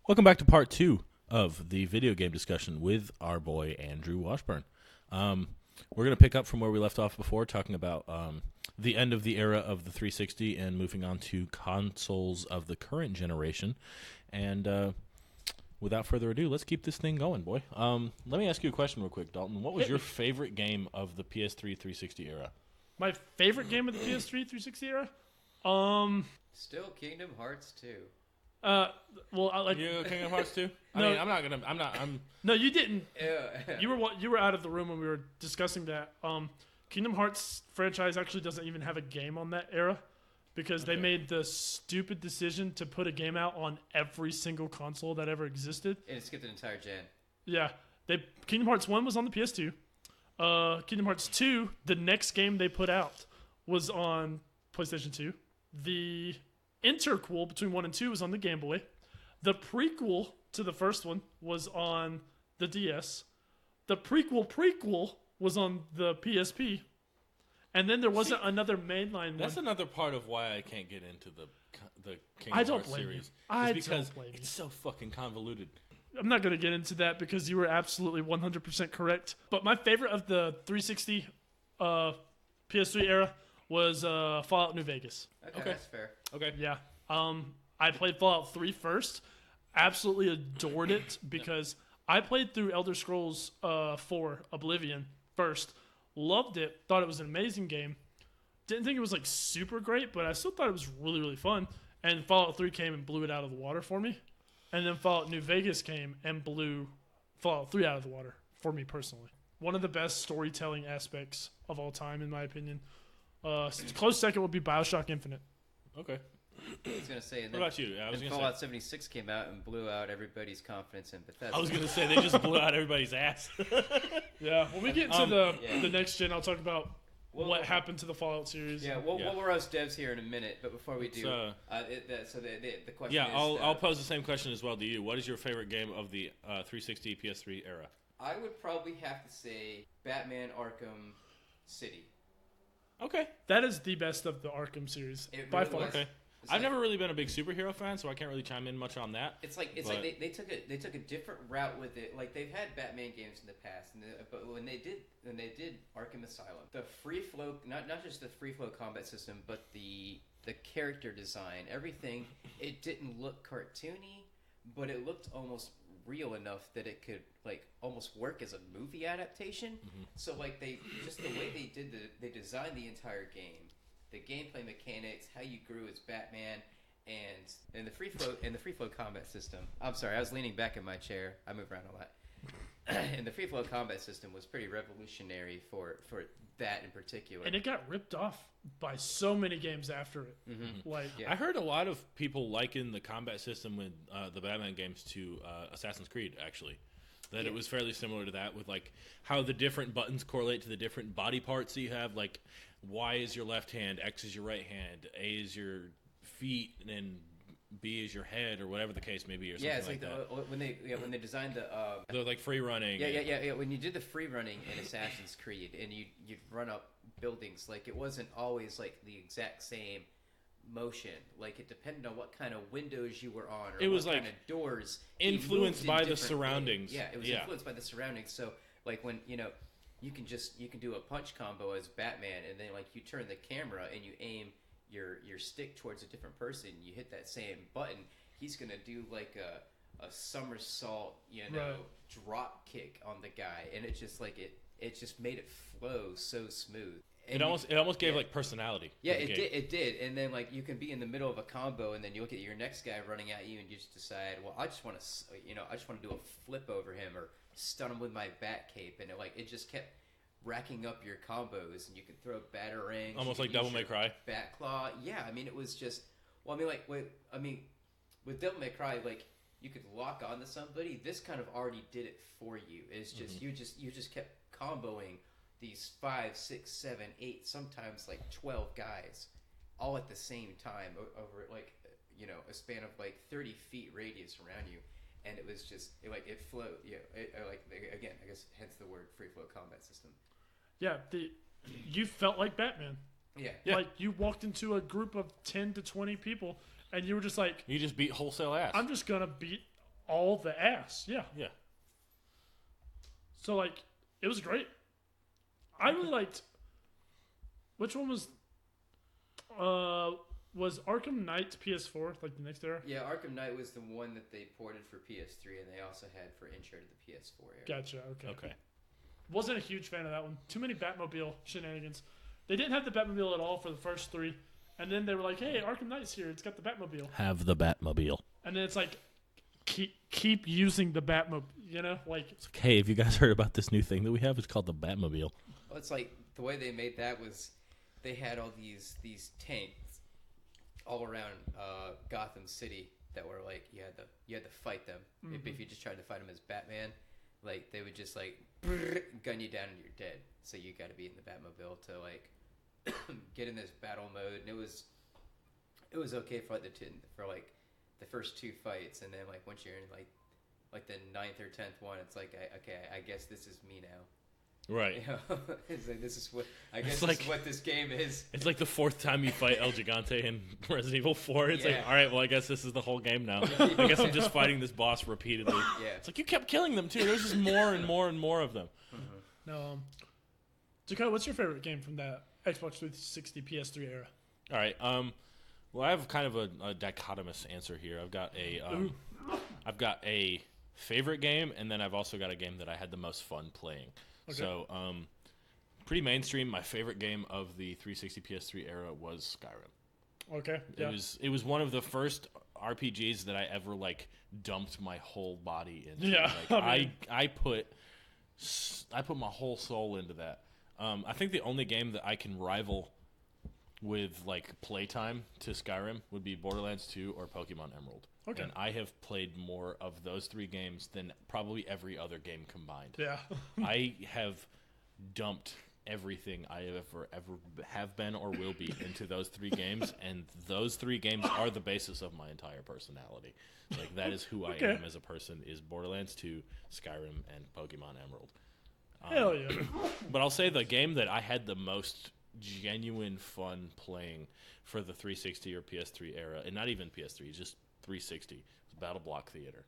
Welcome back to part 2 of the video game discussion with our boy Andrew Washburn. We're going to pick up from where we left off before, talking about the end of the era of the 360 and moving on to consoles of the current generation. And without further ado, let's keep this thing going, boy. Let me ask you a question real quick, Dalton. What was your favorite game of the PS3 360 era? My favorite game of the PS3 360 era? Still Kingdom Hearts 2. Well, I like You Kingdom Hearts 2? No. I'm No, you didn't. Yeah. You were out of the room when we were discussing that. Kingdom Hearts franchise actually doesn't even have a game on that era because they made the stupid decision to put a game out on every single console that ever existed. And it skipped an entire gen. Yeah, Kingdom Hearts 1 was on the PS2. Kingdom Hearts 2, the next game they put out, was on PlayStation 2. The interquel between 1 and 2 was on the Game Boy. The prequel to the first one was on the DS. The prequel was on the PSP. And then there wasn't another mainline That's one. another part of why I can't get into the Kingdom I don't Hearts blame you. series. I It's because don't blame you. it's so fucking convoluted. I'm not going to get into that because you were absolutely 100% correct. But my favorite of the 360 PS3 era was Fallout New Vegas. Okay, that's fair. Okay. Yeah. I played Fallout 3 first. Absolutely adored it because I played through Elder Scrolls 4 Oblivion first. Loved it. Thought it was an amazing game. Didn't think it was like super great, but I still thought it was really, really fun. And Fallout 3 came and blew it out of the water for me. And then Fallout New Vegas came and blew Fallout 3 out of the water for me personally. One of the best storytelling aspects of all time, in my opinion. Close second would be BioShock Infinite. Okay. I was going to say, and What then, about you? then Fallout 76 came out and blew out everybody's confidence in Bethesda. I was going to say, they just blew out everybody's ass. Yeah, when we get into the next gen, I'll talk about Well, what happened to the Fallout series. Yeah, we'll roast devs here in a minute, but before we do, the question Yeah, is... I'll pose the same question as well to you. What is your favorite game of the 360 PS3 era? I would probably have to say Batman Arkham City. Okay. That is the best of the Arkham series by really far. was. Okay. It's I've like- never really been a big superhero fan, so I can't really chime in much on that. It's like they took a different route with it. Like they've had Batman games in the past, but when they did Arkham Asylum, the free flow, not just the free flow combat system, but the character design, everything, it didn't look cartoony, but it looked almost real enough that it could like almost work as a movie adaptation. Mm-hmm. So like the way they designed the entire game. The gameplay mechanics, how you grew as Batman, and the free flow combat system. I'm sorry, I was leaning back in my chair. I move around a lot. And the free flow combat system was pretty revolutionary for that in particular. And it got ripped off by so many games after it. Mm-hmm. Like, Yeah. I heard a lot of people liken the combat system with the Batman games to Assassin's Creed, actually. That it was fairly similar to that, with like how the different buttons correlate to the different body parts that you have. Like Y is your left hand, X is your right hand, A is your feet, and B is your head, or whatever the case may be, or something yeah, it's like that. when they designed the They're like free running. yeah. When you did the free running in Assassin's Creed, and you'd run up buildings, like it wasn't always like the exact same motion. Like it depended on what kind of windows you were on, or It was what like kind of doors. influenced by the different surroundings. ways. Yeah, it was influenced by the surroundings. So like when you can do a punch combo as Batman, and then like you turn the camera and you aim your stick towards a different person, you hit that same button, he's gonna do like a somersault, Right. drop kick on the guy, and it just like it just made it flow so smooth. And It almost gave like personality. Yeah, to the game. it did. And then like you can be in the middle of a combo, and then you look at your next guy running at you, and you just decide, well, I just want to do a flip over him or stun him with my bat cape, and it just kept racking up your combos, and you could throw batarangs, Almost like Devil May Cry. Bat Claw. Yeah, I mean it was just. Well, I mean, with Devil May Cry, like you could lock onto somebody. This kind of already did it for you. It's just you just kept comboing these 5, 6, 7, 8, sometimes like 12 guys, all at the same time over like a span of like 30 feet radius around you, and it was just it flowed. Yeah, again, I guess hence the word free flow combat system. yeah, you felt like Batman. Yeah. Like you walked into a group of 10 to 20 people, and you were just like, You just beat wholesale ass. I'm just gonna beat all the ass. Yeah. Yeah. So like, it was great. I really liked. Which one was Arkham Knight PS4 like the next era? Yeah, Arkham Knight was the one that they ported for PS3, and they also had for intro to the PS4 era. Gotcha. Okay. Okay. Wasn't a huge fan of that one. Too many Batmobile shenanigans. They didn't have the Batmobile at all for the first 3, and then they were like, "Hey, Arkham Knight's here. It's got the Batmobile." Have the Batmobile. And then it's like, keep using the Batmobile. You know, like It's like, hey, have you guys heard about this new thing that we have? It's called the Batmobile. Well, it's like the way they made that was they had all these tanks all around Gotham City that were like you had to fight them. If you just tried to fight them as Batman, like they would just like gun you down and you're dead. So you got to be in the Batmobile to like get in this battle mode, and it was okay for like the first 2 fights, and then like once you're in like the 9th or 10th one, it's like okay, I guess this is me now. Right. You know? It's like, this is what It's this is what this game is. It's like the 4th time you fight El Gigante in Resident Evil 4. It's like, all right, well, I guess this is the whole game now. I guess I'm just fighting this boss repeatedly. Yeah. It's like you kept killing them too. There's just more and more and more of them. no. Dakota, what's your favorite game from that Xbox 360 PS3 era? All right. Well, I have kind of a dichotomous answer here. I've got a favorite game, and then I've also got a game that I had the most fun playing. Okay. So, pretty mainstream. My favorite game of the 360 PS3 era was Skyrim. Okay. Yeah. It was one of the first RPGs that I ever like dumped my whole body into. Yeah. Like, I put my whole soul into that. I think the only game that I can rival with like playtime to Skyrim would be Borderlands 2 or Pokemon Emerald. Okay. And I have played more of those 3 games than probably every other game combined. Yeah. I have dumped everything I ever have been or will be into those 3 games, and those 3 games are the basis of my entire personality. Like that is who I am as a person, is Borderlands 2, Skyrim, and Pokemon Emerald. Hell yeah. But I'll say the game that I had the most genuine fun playing for the 360 or PS3 era, and not even PS3, just 360, was Battle Block Theater.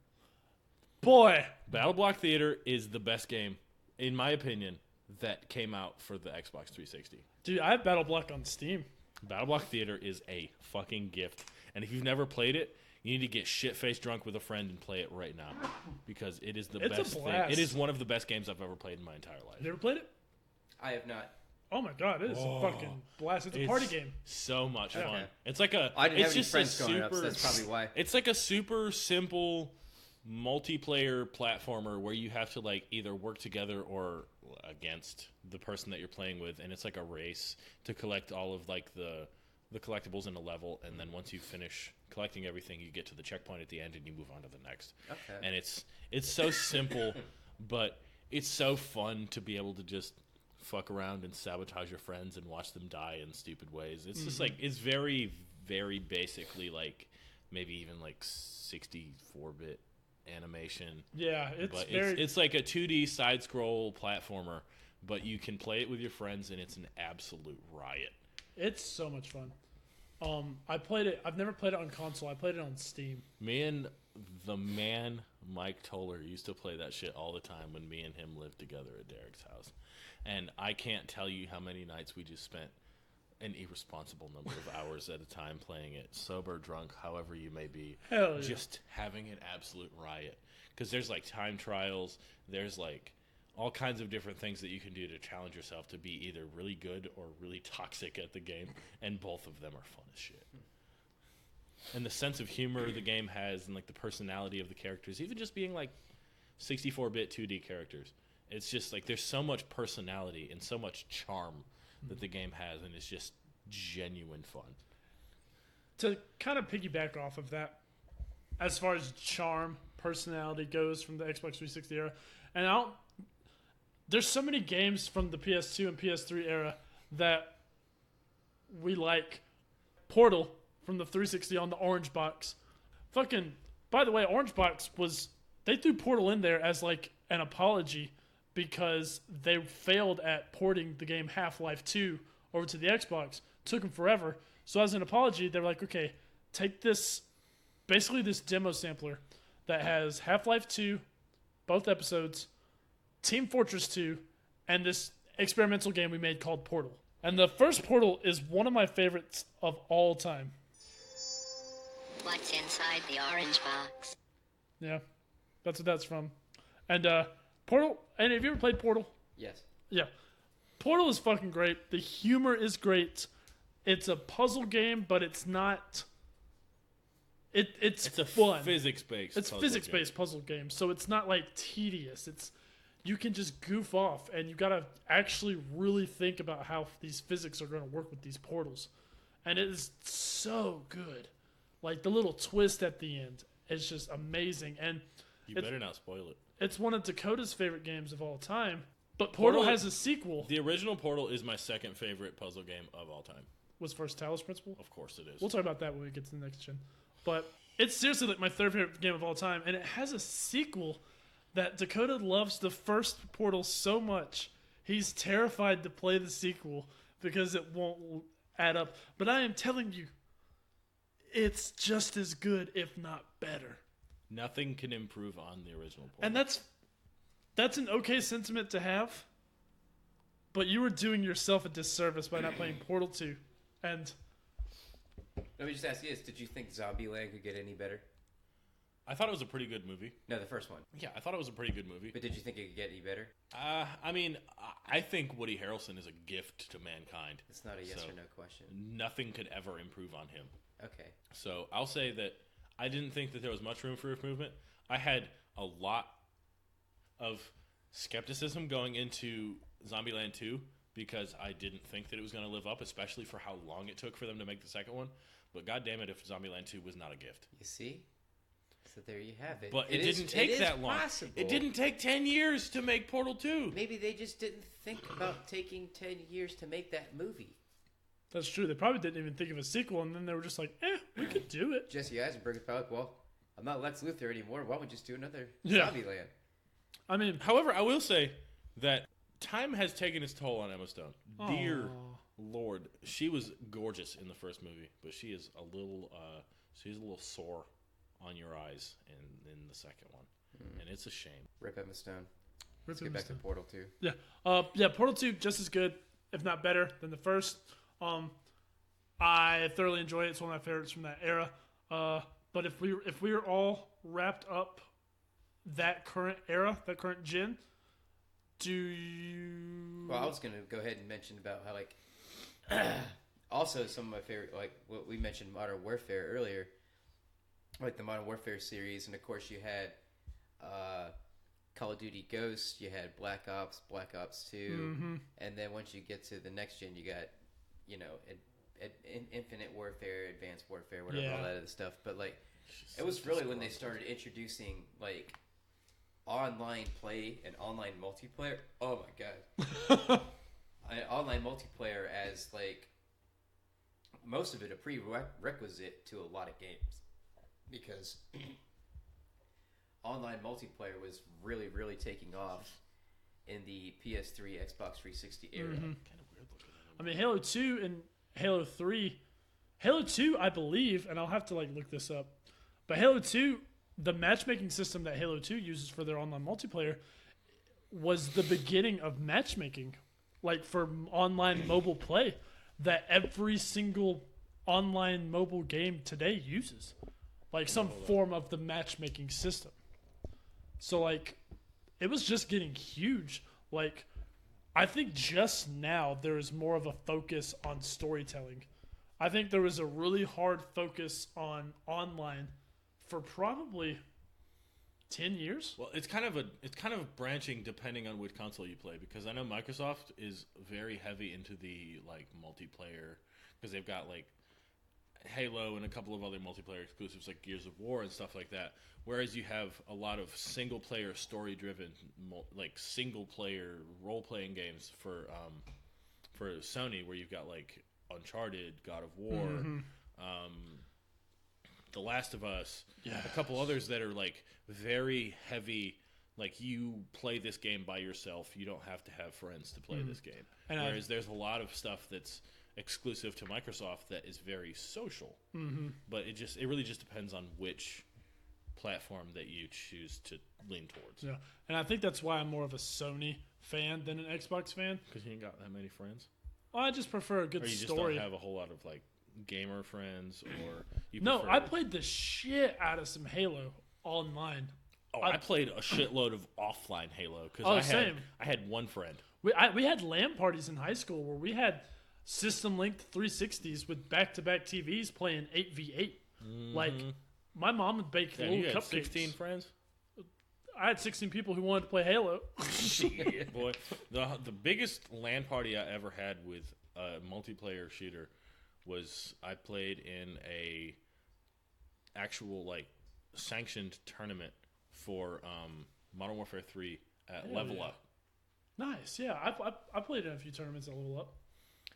Boy. Battle Block Theater is the best game, in my opinion, that came out for the Xbox 360. Dude, I have Battle Block on Steam. Battle Block Theater is a fucking gift. And if you've never played it, you need to get shit-faced drunk with a friend and play it right now. Because it is the best thing. It is one of the best games I've ever played in my entire life. You ever played it? I have not. Oh my god, it is a fucking blast. It's a party game. So much fun. Okay. It's like a. I didn't it's have any just friends a growing up, so super- that's probably why. It's like a super simple multiplayer platformer where you have to like either work together or against the person that you're playing with, and it's like a race to collect all of like the collectibles in a level, and then once you finish collecting everything, you get to the checkpoint at the end and you move on to the next. Okay. And it's so simple, but it's so fun to be able to just fuck around and sabotage your friends and watch them die in stupid ways. It's just like, it's very, very basically like maybe even like 64-bit animation. Yeah, it's like a 2D side scroll platformer, but you can play it with your friends and it's an absolute riot. It's so much fun. I played it. I've never played it on console. I played it on Steam. Me and the man Mike Toller used to play that shit all the time when me and him lived together at Derek's house. And I can't tell you how many nights we just spent an irresponsible number of hours at a time playing it, sober, drunk, however you may be. Hell yeah. Just having an absolute riot. Because there's like time trials, there's like all kinds of different things that you can do to challenge yourself to be either really good or really toxic at the game, and both of them are fun as shit. And the sense of humor the game has, and like the personality of the characters, even just being like 64-bit 2D characters, it's just like there's so much personality and so much charm that the game has, and it's just genuine fun. To kind of piggyback off of that, as far as charm, personality goes from the Xbox 360 era, and there's so many games from the PS2 and PS3 era that we like. Portal from the 360 on the orange box. Fucking, by the way, orange box they threw Portal in there as like an apology because they failed at porting the game Half-Life 2 over to the Xbox. Took them forever. So as an apology, they were like, okay, take this, basically this demo sampler that has Half-Life 2, both episodes, Team Fortress 2, and this experimental game we made called Portal. And the first Portal is one of my favorites of all time. What's inside the orange box? Yeah, that's what that's from. And Portal, and have you ever played Portal? Yes. Yeah. Portal is fucking great. The humor is great. It's a puzzle game, but it's not... It's a fun. physics-based It's physics-based puzzle game, so it's not like tedious. You can just goof off, and you gotta actually really think about how these physics are going to work with these portals. And it is so good. Like the little twist at the end is just amazing. And You better not spoil it. it's one of Dakota's favorite games of all time. But Portal has a sequel. The original Portal is my second favorite puzzle game of all time. Was first Talos Principle? Of course it is. We'll talk about that when we get to the next gen. But it's seriously like my third favorite game of all time, and it has a sequel that Dakota loves the first Portal so much, he's terrified to play the sequel because it won't add up. But I am telling you, it's just as good, if not better. Nothing can improve on the original Portal. And that's an okay sentiment to have, but you were doing yourself a disservice by not playing Portal 2. And Let me just ask you this. Did you think Zombieland could get any better? I thought it was a pretty good movie. No, the first one. Yeah, I thought it was a pretty good movie. But did you think it could get any better? I mean, I think Woody Harrelson is a gift to mankind. It's not a yes So, or no question. Nothing could ever improve on him. Okay. So I'll say that I didn't think that there was much room for improvement. I had a lot of skepticism going into Zombieland 2 because I didn't think that it was going to live up, especially for how long it took for them to make the second one. But God damn it, if Zombieland 2 was not a gift. You see? So there you have it. But it didn't take that long. Possible. It didn't take 10 years to make Portal 2. Maybe they just didn't think about taking 10 years to make that movie. that's true. They probably didn't even think of a sequel, and then they were just like, we could do it. Jesse Eisenberg is probably like, well, I'm not Lex Luthor anymore. Why don't we just do another Yeah. Zombieland? I mean, However, I will say that time has taken its toll on Emma Stone. Dear Lord, she was gorgeous in the first movie, but she is a little sore on your eyes in the second one, and it's a shame. Rip Emma Stone. Let's Emma get back Stone. to Portal 2. yeah, Portal 2 just as good, if not better, than the first. I thoroughly enjoy it. It's one of my favorites from that era. But if we were all wrapped up that current era, that current gen, do you? Well, I was gonna go ahead and mention about how like also some of my favorite, like what we mentioned, Modern Warfare earlier, like the Modern Warfare series, and of course you had Call of Duty Ghosts, you had Black Ops 2, and then once you get to the next gen, you got Infinite Warfare, Advanced Warfare, whatever, all that other stuff. But like, it was really when they started introducing like online play and online multiplayer. Oh my god. Online multiplayer as like most of it a prerequisite to a lot of games, because online multiplayer was really, really taking off in the PS3, Xbox 360 era. Kind of weird looking at I mean, Halo 2 and Halo 3. Halo 2, I believe, and I'll have to like look this up, but Halo 2, the matchmaking system that Halo 2 uses for their online multiplayer was the beginning of matchmaking, like for online mobile play, that every single online mobile game today uses, like some form of the matchmaking system. So like, it was just getting huge. Like, I think just now there is more of a focus on storytelling. I think there was a really hard focus on online for probably 10 years. Well, it's kind of branching depending on which console you play, because I know Microsoft is very heavy into the like multiplayer, because they've got like Halo and a couple of other multiplayer exclusives like Gears of War and stuff like that. Whereas you have a lot of single player story driven like single player role playing games for Sony, where you've got like Uncharted, God of War, The Last of Us, a couple others that are like very heavy. Like, you play this game by yourself. You don't have to have friends to play this game. And whereas there's a lot of stuff that's exclusive to Microsoft that is very social. But it really just depends on which platform that you choose to lean towards. Yeah, and I think that's why I'm more of a Sony fan than an Xbox fan. Because you ain't got that many friends? Well, I just prefer a good Or you just story. don't have a whole lot of, like, gamer friends, or you No, prefer... I played the shit out of some Halo online. Oh, I played a shitload of offline Halo because Oh, same. I had one friend. We had LAN parties in high school where we had system linked 360s with back-to-back TVs playing 8v8. Like, my mom would bake Yeah, little you had cupcakes. 16 friends? I had 16 people who wanted to play Halo. Shit, boy. The biggest LAN party I ever had with a multiplayer shooter was I played in a actual, like, sanctioned tournament for Modern Warfare 3 at Hell Level yeah. Up. Nice, yeah. I played in a few tournaments at Level Up.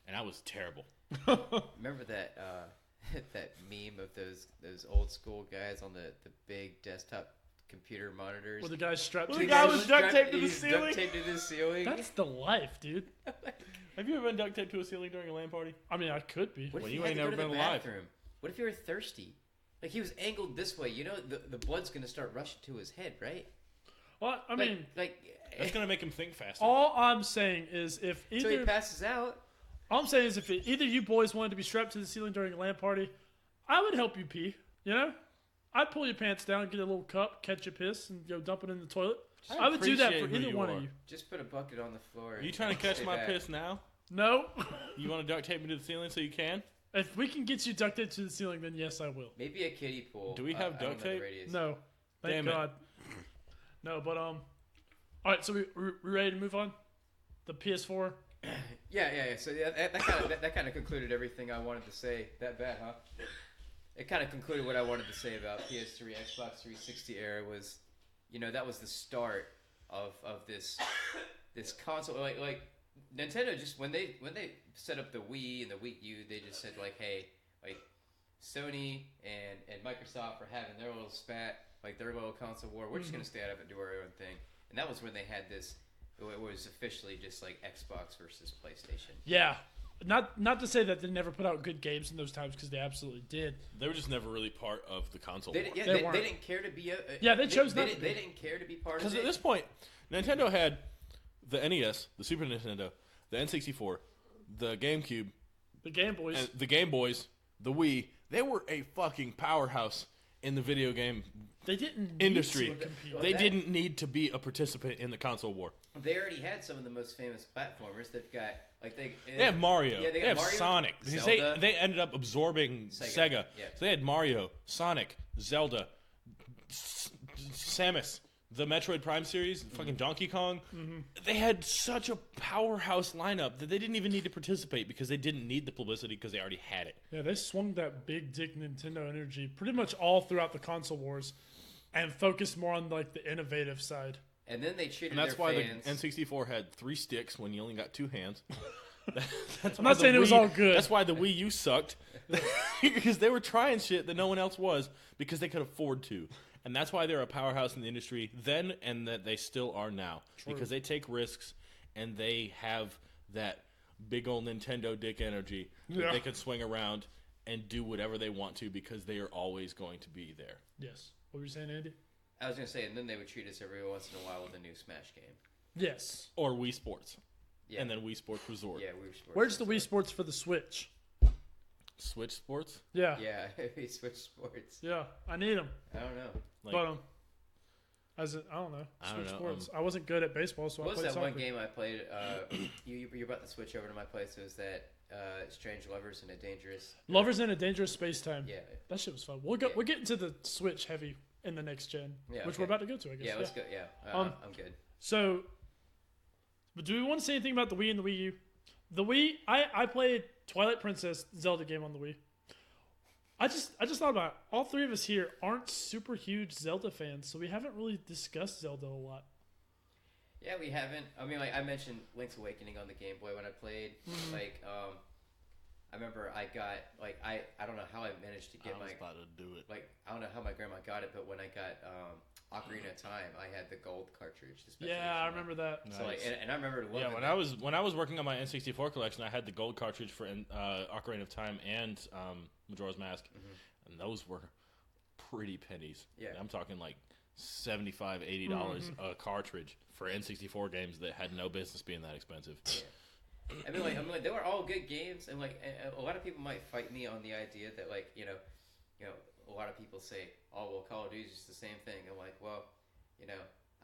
And I was terrible. Remember that that meme of those old school guys on the big desktop computer monitors? Where the guy strapped to The the guy guy was duct taped to the He's ceiling? Duct taped to the ceiling. That's the life, dude. Have you ever been duct taped to a ceiling during a LAN party? I mean, I could be. What if Well, you you had ain't to go never to the been alive. bathroom? What if you were thirsty? Like, he was angled this way. You know, the blood's going to start rushing to his head, right? Well, I mean, That's going to make him think faster. all I'm saying is if so he either passes out. all I'm saying is if either you boys wanted to be strapped to the ceiling during a LAN party, I would help you pee. You know, I'd pull your pants down, get a little cup, catch your piss, and go dump it in the toilet. I would do that appreciate for who either you one are. of you. Just put a bucket on the floor. Are you trying to catch my piss now? No. You want to duct tape me to the ceiling so you can? If we can get you duct taped to the ceiling, then yes, I will. Maybe a kiddie pool. Do we have I don't duct know the tape? radius. No. Thank Damn it. God. No, but all right, so we ready to move on? The PS4. Yeah. So that kind of concluded everything I wanted to say. That bad, huh? It kind of concluded what I wanted to say about PS3, Xbox 360 era was, that was the start of this console. Like Nintendo just when they set up the Wii and the Wii U, they just said like, hey, like Sony and Microsoft are having their little spat, like their little console war. We're just gonna stay out of it and do our own thing. And that was when they had this. It was officially just like Xbox versus PlayStation. Yeah. Not to say that they never put out good games in those times because they absolutely did. They were just never really part of the console They, war. yeah, They they, weren't. they didn't care to be. They chose not to be. They didn't care to be part of Because it. at this point, Nintendo had the NES, the Super Nintendo, the N64, the GameCube, The Game Boys. and the Game Boys, the Wii. They were a fucking powerhouse in the video game They didn't need industry. to compete. They didn't need to be a participant in the console war. They already had some of the most famous platformers. They've got like they They have Mario. Yeah, they got have Mario, Sonic. Because Zelda. they ended up absorbing Sega. Yeah. So they had Mario, Sonic, Zelda, Samus, the Metroid Prime series, fucking Donkey Kong. They had such a powerhouse lineup that they didn't even need to participate because they didn't need the publicity because they already had it. Yeah, they swung that big dick Nintendo energy pretty much all throughout the console wars and focused more on like the innovative side. And then they treated And that's their why fans. the N64 had 3 sticks when you only got 2 hands. That's I'm why not the saying it was Wii- all good. That's why the Wii U sucked. Because they were trying shit that no one else was because they could afford to. And that's why they're a powerhouse in the industry then and that they still are now. Because they take risks and they have that big old Nintendo dick energy that Yeah. they can swing around and do whatever they want to because they are always going to be there. Yes. What were you saying, Andy? I was gonna say, and then they would treat us every once in a while with a new Smash game. Yes. Or Wii Sports. Yeah. And then Wii Sports Resort. Yeah, Wii Sports. Where's the Wii Sports for the Switch? Switch Sports? Yeah. Yeah, we Switch Sports. Yeah. I need them. I don't know. Like, But I don't know. I don't Switch know, Sports. I wasn't good at baseball, so What I was played that soccer. one game I played? You're about to switch over to my place. It was that Strange Lovers in a Dangerous. Lovers in a Dangerous Space Time. Yeah. That shit was fun. We'll get Yeah. we'll get into the Switch heavy in the next gen, Yeah, which okay. we're about to go to, I guess. Yeah, let's go. Yeah, Um, I'm good. So, but do we want to say anything about the Wii and the Wii U? The Wii, I played Twilight Princess Zelda game on the Wii. I just thought about it. All three of us here aren't super huge Zelda fans, so we haven't really discussed Zelda a lot. Yeah, we haven't. I mean, like I mentioned Link's Awakening on the Game Boy when I played. Mm-hmm. Like, I remember I got like I don't know how I managed to get my about to do it. like I don't know how my grandma got it, but when I got Ocarina of Time, I had the gold cartridge. The special Yeah, I edition remember that. one. So like, and I remember loving Yeah, when I was working on my N64 collection, I had the gold cartridge for Ocarina of Time and Majora's Mask, and those were pretty pennies. Yeah. I'm talking like $75, $80 a cartridge for N64 games that had no business being that expensive. Yeah. I mean, like, they were all good games, and like, a lot of people might fight me on the idea that, like, you know, a lot of people say, "Oh, well, Call of Duty is just the same thing." I'm like, well, you know,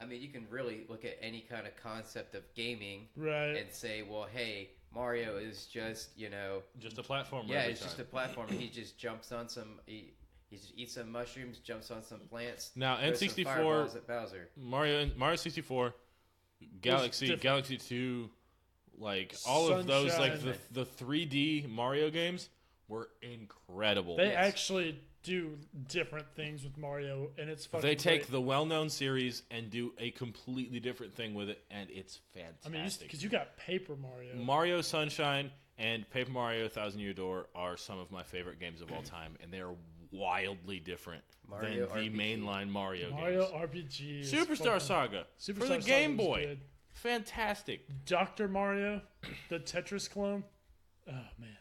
I mean, you can really look at any kind of concept of gaming, Right. and say, well, hey, Mario is just, you know, Just a platformer. yeah, every it's time. just a platform. He just jumps on he just eats some mushrooms, jumps on some plants. Now, throws some N64, fireballs at Bowser. Mario 64, Galaxy, different. Galaxy 2, like all of those, like Sunshine. the 3D Mario games were incredible. They Yes. actually do different things with Mario, and it's fucking They take great. the well-known series and do a completely different thing with it, and it's fantastic. I mean, because you got Paper Mario. Mario Sunshine and Paper Mario Thousand Year Door are some of my favorite games of all time, and they are wildly different Mario than the RPG. mainline Mario Mario games. RPG. is Superstar fucking- Saga Superstar for the Saga Game was Boy. good. Fantastic. Dr. Mario, the Tetris clone. Oh man,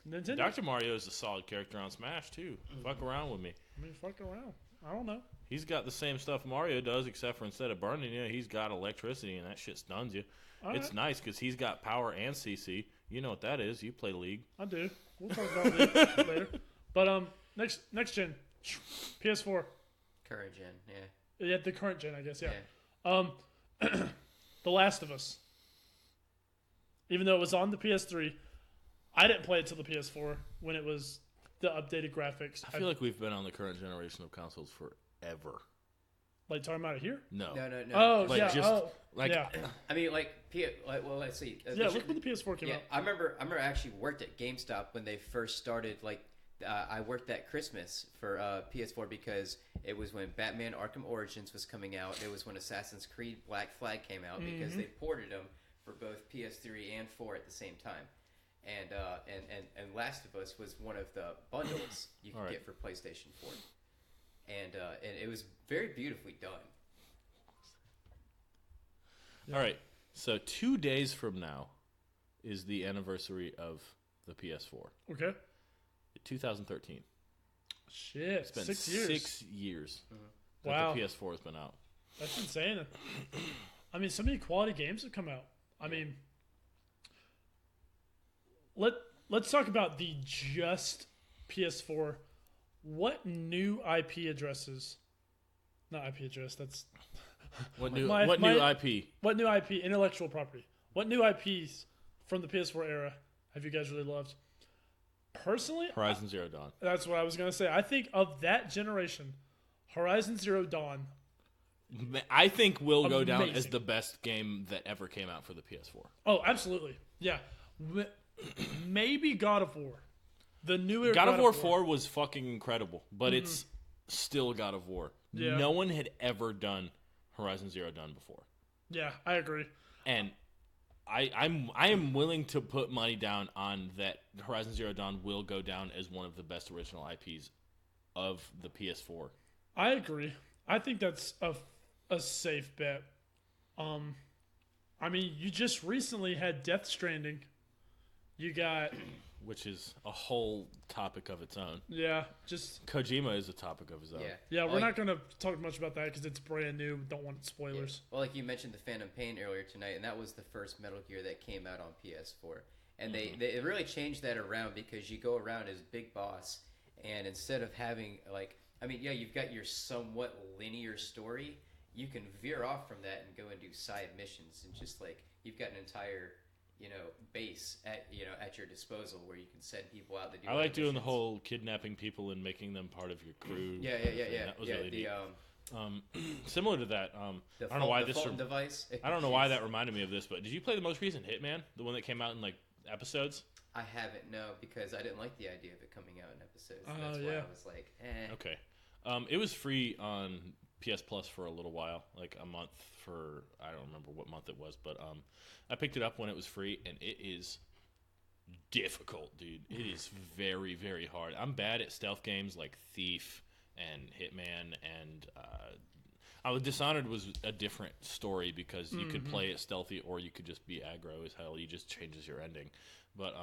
Nintendo. Dr. Mario is a solid character on Smash, too. Fuck around with me. I mean, fuck around. I don't know. He's got the same stuff Mario does, except for instead of burning you, he's got electricity, and that shit stuns you. All It's right. nice because he's got power and CC. You know what that is. You play League. I do. We'll talk about it later. But next gen, PS4. Current gen, yeah. Yeah, the current gen, I guess. Yeah. Yeah. The Last of Us. Even though it was on the PS3, I didn't play it till the PS4 when it was the updated graphics. I feel like we've been on the current generation of consoles forever. like talking about it here. No. No. Oh Like, yeah. just- Oh like- yeah. I mean, well, let's see. Yeah. Look when the PS4 came Yeah, out. I remember I actually worked at GameStop when they first started. Like, I worked that Christmas for PS4 because it was when Batman Arkham Origins was coming out. It was when Assassin's Creed Black Flag came out because they ported them for both PS3 and 4 at the same time. And Last of Us was one of the bundles you could All right. get for PlayStation 4. And it was very beautifully done. All right. So 2 days from now is the anniversary of the PS4. Okay. 2013. Shit. It's been 6 years. 6 years that Wow. the PS4 has been out. That's insane. I mean, so many quality games have come out. I mean, let's talk about the just PS4. What new IP addresses? Not IP address. That's What new My- what my- new IP? what new IP? Intellectual property. What new IPs from the PS4 era have you guys really loved? Personally, Horizon Zero Dawn. that's what I was gonna say. I think of that generation, Horizon Zero Dawn. I think will go down as Amazing. the best game that ever came out for the PS4. Oh, absolutely. Yeah. Maybe God of War. The newer God of War 4 was fucking incredible, but it's still God of War. Yeah. No one had ever done Horizon Zero Dawn before. Yeah, I agree. And I am willing to put money down on that Horizon Zero Dawn will go down as one of the best original IPs of the PS4. I agree. I think that's a safe bet. I mean, you just recently had Death Stranding. You got Which is a whole topic of its own. just Kojima is a topic of his own. yeah. We're Like- not gonna talk much about that because it's brand new. Don't want spoilers. Well, like you mentioned the Phantom Pain earlier tonight, and that was the first Metal Gear that came out on PS4. And they really changed that around because you go around as Big Boss, and instead of having, like, I mean, yeah, you've got your somewhat linear story, you can veer off from that and go and do side missions, and just, like, you've got an entire, base at your disposal where you can send people out to do I like other doing the missions. whole kidnapping people and making them part of your crew. Yeah. That was really The neat. Similar to that, I don't know why this. Fulton device. I don't know why that reminded me of this, but did you play the most recent Hitman, the one that came out in like episodes? I haven't, no, because I didn't like the idea of it coming out in episodes. Oh, That's why yeah. I was like, eh. Okay, it was free on PS Plus for a little while, like a month for I don't remember what month it was, but I picked it up when it was free, and it is difficult, dude. It is very, very hard. I'm bad at stealth games like Thief and Hitman, and Dishonored was a different story because you could play it stealthy or you could just be aggro as hell. You just changes your ending. But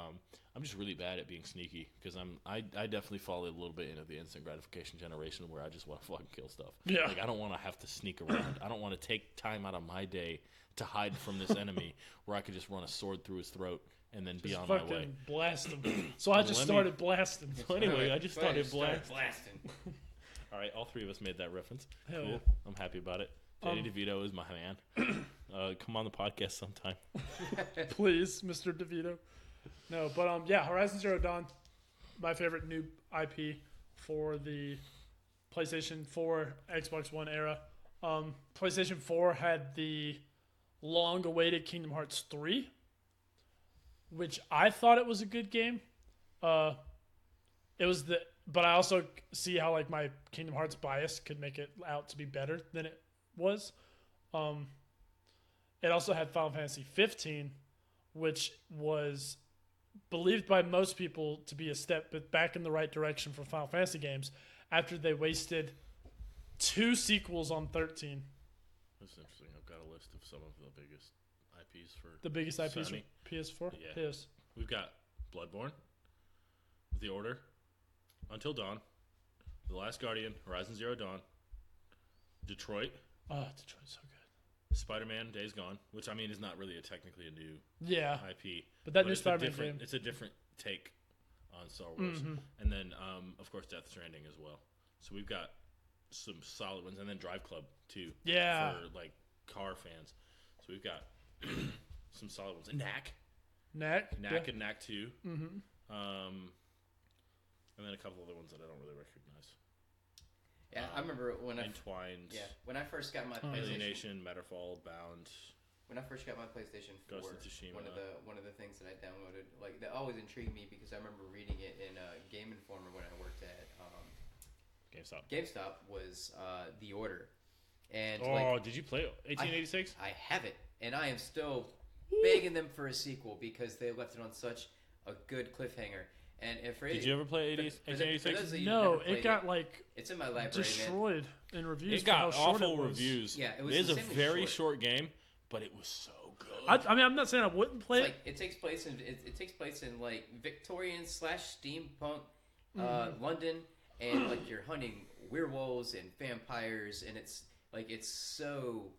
I'm just really bad at being sneaky because I definitely fall a little bit into the instant gratification generation where I just want to fucking kill stuff. Yeah. Like I don't want to have to sneak around. I don't want to take time out of my day to hide from this enemy where I could just run a sword through his throat and then be on my way. Fucking blast him. So I just started blasting. So anyway, I just started blasting. blasting. All right, all three of us made that reference. Hell Cool. yeah. I'm happy about it. JD DeVito is my man. Come on the podcast sometime. Please, Mr. DeVito. No, but yeah, Horizon Zero Dawn, my favorite new IP for the PlayStation 4, Xbox One era. PlayStation 4 had the long-awaited Kingdom Hearts 3, which I thought it was a good game. But I also see how like my Kingdom Hearts bias could make it out to be better than it was. It also had Final Fantasy 15, which was believed by most people to be a step back in the right direction for Final Fantasy games after they wasted 2 sequels on 13. That's interesting. I've got a list of some of the biggest IPs for The biggest IPs Sony. for PS4? Yeah. Yes. We've got Bloodborne, The Order, Until Dawn, The Last Guardian, Horizon Zero Dawn, Detroit, Oh, Detroit's so good. Spider-Man: Days Gone, which I mean is not really new Yeah. IP, But that new it's Spider-Man different. game. It's a different take on Star Wars, Mm-hmm. and then of course Death Stranding as well. So we've got some solid ones, and then Drive Club too. Yeah. for like car fans. So we've got some solid ones. And Knack, Knack. Knack, and Knack 2. Mm-hmm. And then a couple other ones that I don't really recognize. Yeah, I remember when Entwined, when I first got my PlayStation. Alienation, Matterfall, Bound. When I first got my PlayStation 4, Ghost of Tsushima. one of the things that I downloaded, like that always intrigued me because I remember reading it in Game Informer when I worked at GameStop was The Order. And Did you play 1886? I have it, and I am still begging them for a sequel because they left it on such a good cliffhanger. And Did you ever play 1886? No, it got like it's in my library, destroyed in reviews. It got for how short awful it was. reviews. Yeah, it was It is a insanely very short. game, but it was so good. I mean, I'm not saying I wouldn't play It's it. like it takes place in like Victorian / steampunk London, and like you're hunting werewolves and vampires, and it's so